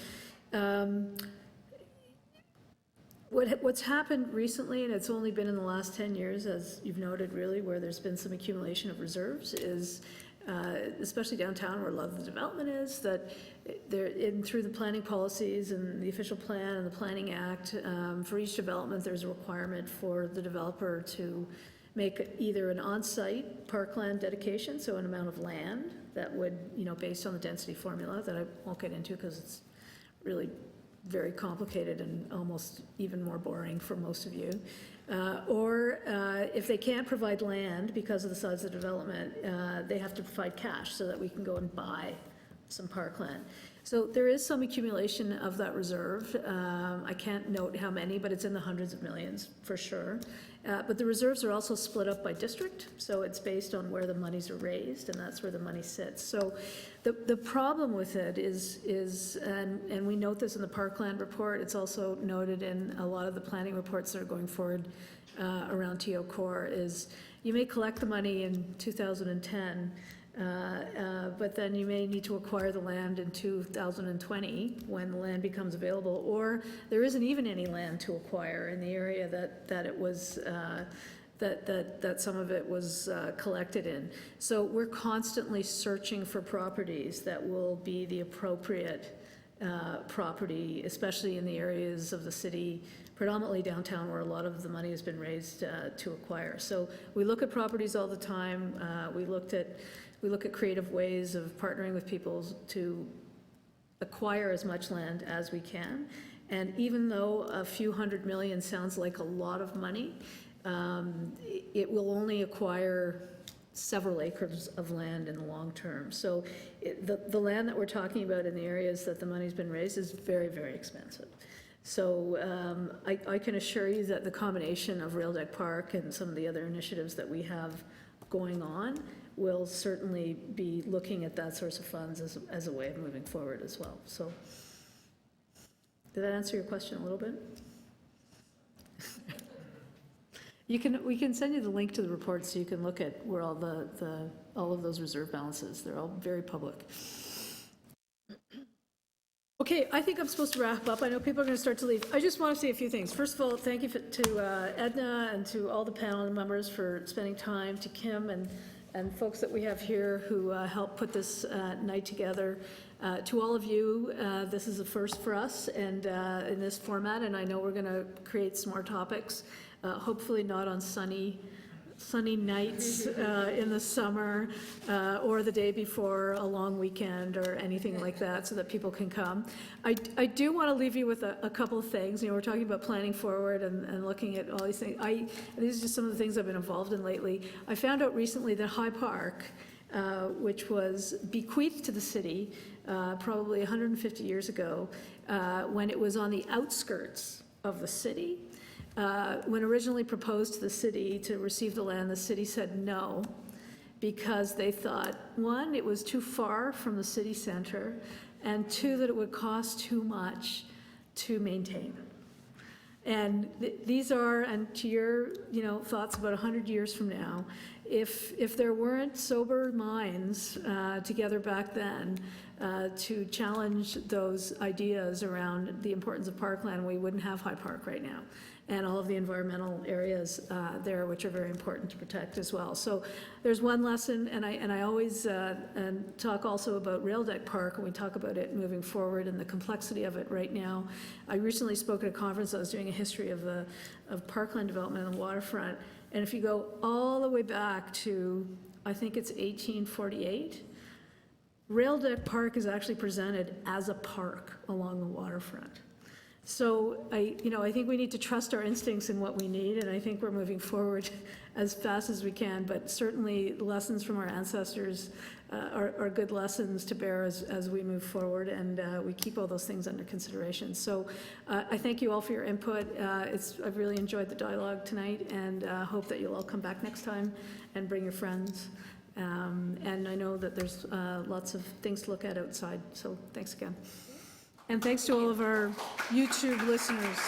S2: What's happened recently, and it's only been in the last 10 years, as you've noted, really, where there's been some accumulation of reserves, is especially downtown where a lot of the development is, that through the planning policies and the official plan and the Planning Act, for each development, there's a requirement for the developer to make either an on-site parkland dedication, so an amount of land that would, based on the density formula that I won't get into because it's really very complicated and almost even more boring for most of you. Or if they can't provide land because of the size of the development, they have to provide cash so that we can go and buy some parkland. So there is some accumulation of that reserve. I can't note how many, but it's in the hundreds of millions for sure. But the reserves are also split up by district, so it's based on where the monies are raised, and that's where the money sits. So the problem with it is and we note this in the Parkland report, it's also noted in a lot of the planning reports that are going forward around TOCOR, is you may collect the money in 2010, but then you may need to acquire the land in 2020 when the land becomes available, or there isn't even any land to acquire in the area that it was that some of it was collected in. So we're constantly searching for properties that will be the appropriate property, especially in the areas of the city, predominantly downtown, where a lot of the money has been raised to acquire. So we look at properties all the time. We look at creative ways of partnering with people to acquire as much land as we can. And even though a few $100 million sounds like a lot of money, it will only acquire several acres of land in the long term. So the land that we're talking about in the areas that the money's been raised is very, very expensive. So I can assure you that the combination of Rail Deck Park and some of the other initiatives that we have going on will certainly be looking at that source of funds as a way of moving forward as well. So did that answer your question a little bit? We can send you the link to the report so you can look at where all all of those reserve balances. They're all very public. Okay. Okay, I think I'm supposed to wrap up. I know people are going to start to leave. I just want to say a few things. First of all, thank you to Edna and to all the panel members for spending time, to Kim and folks that we have here who helped put this night together. To all of you, this is a first for us and in this format, and I know we're going to create some more topics, hopefully not on sunny nights in the summer or the day before a long weekend or anything like that, so that people can come. I do want to leave you with a couple of things. You know, we're talking about planning forward and looking at all these things. These are just some of the things I've been involved in lately. I found out recently that High Park, which was bequeathed to the city probably 150 years ago, when it was on the outskirts of the city. When originally proposed to the city to receive the land, the city said no, because they thought, one, it was too far from the city center, and two, that it would cost too much to maintain. And these are, and to your thoughts about 100 years from now, if there weren't sober minds together back then to challenge those ideas around the importance of parkland, we wouldn't have High Park right now, and all of the environmental areas there, which are very important to protect as well. So there's one lesson, and I always talk also about Rail Deck Park, and we talk about it moving forward and the complexity of it right now. I recently spoke at a conference. I was doing a history of parkland development on the waterfront, and if you go all the way back to, I think it's 1848, Rail Deck Park is actually presented as a park along the waterfront. So I think we need to trust our instincts in what we need, and I think we're moving forward as fast as we can, but certainly lessons from our ancestors are good lessons to bear as we move forward, and we keep all those things under consideration. So I thank you all for your input. I've really enjoyed the dialogue tonight, and hope that you'll all come back next time and bring your friends. And I know that there's lots of things to look at outside, so thanks again. And thanks to all of our YouTube listeners.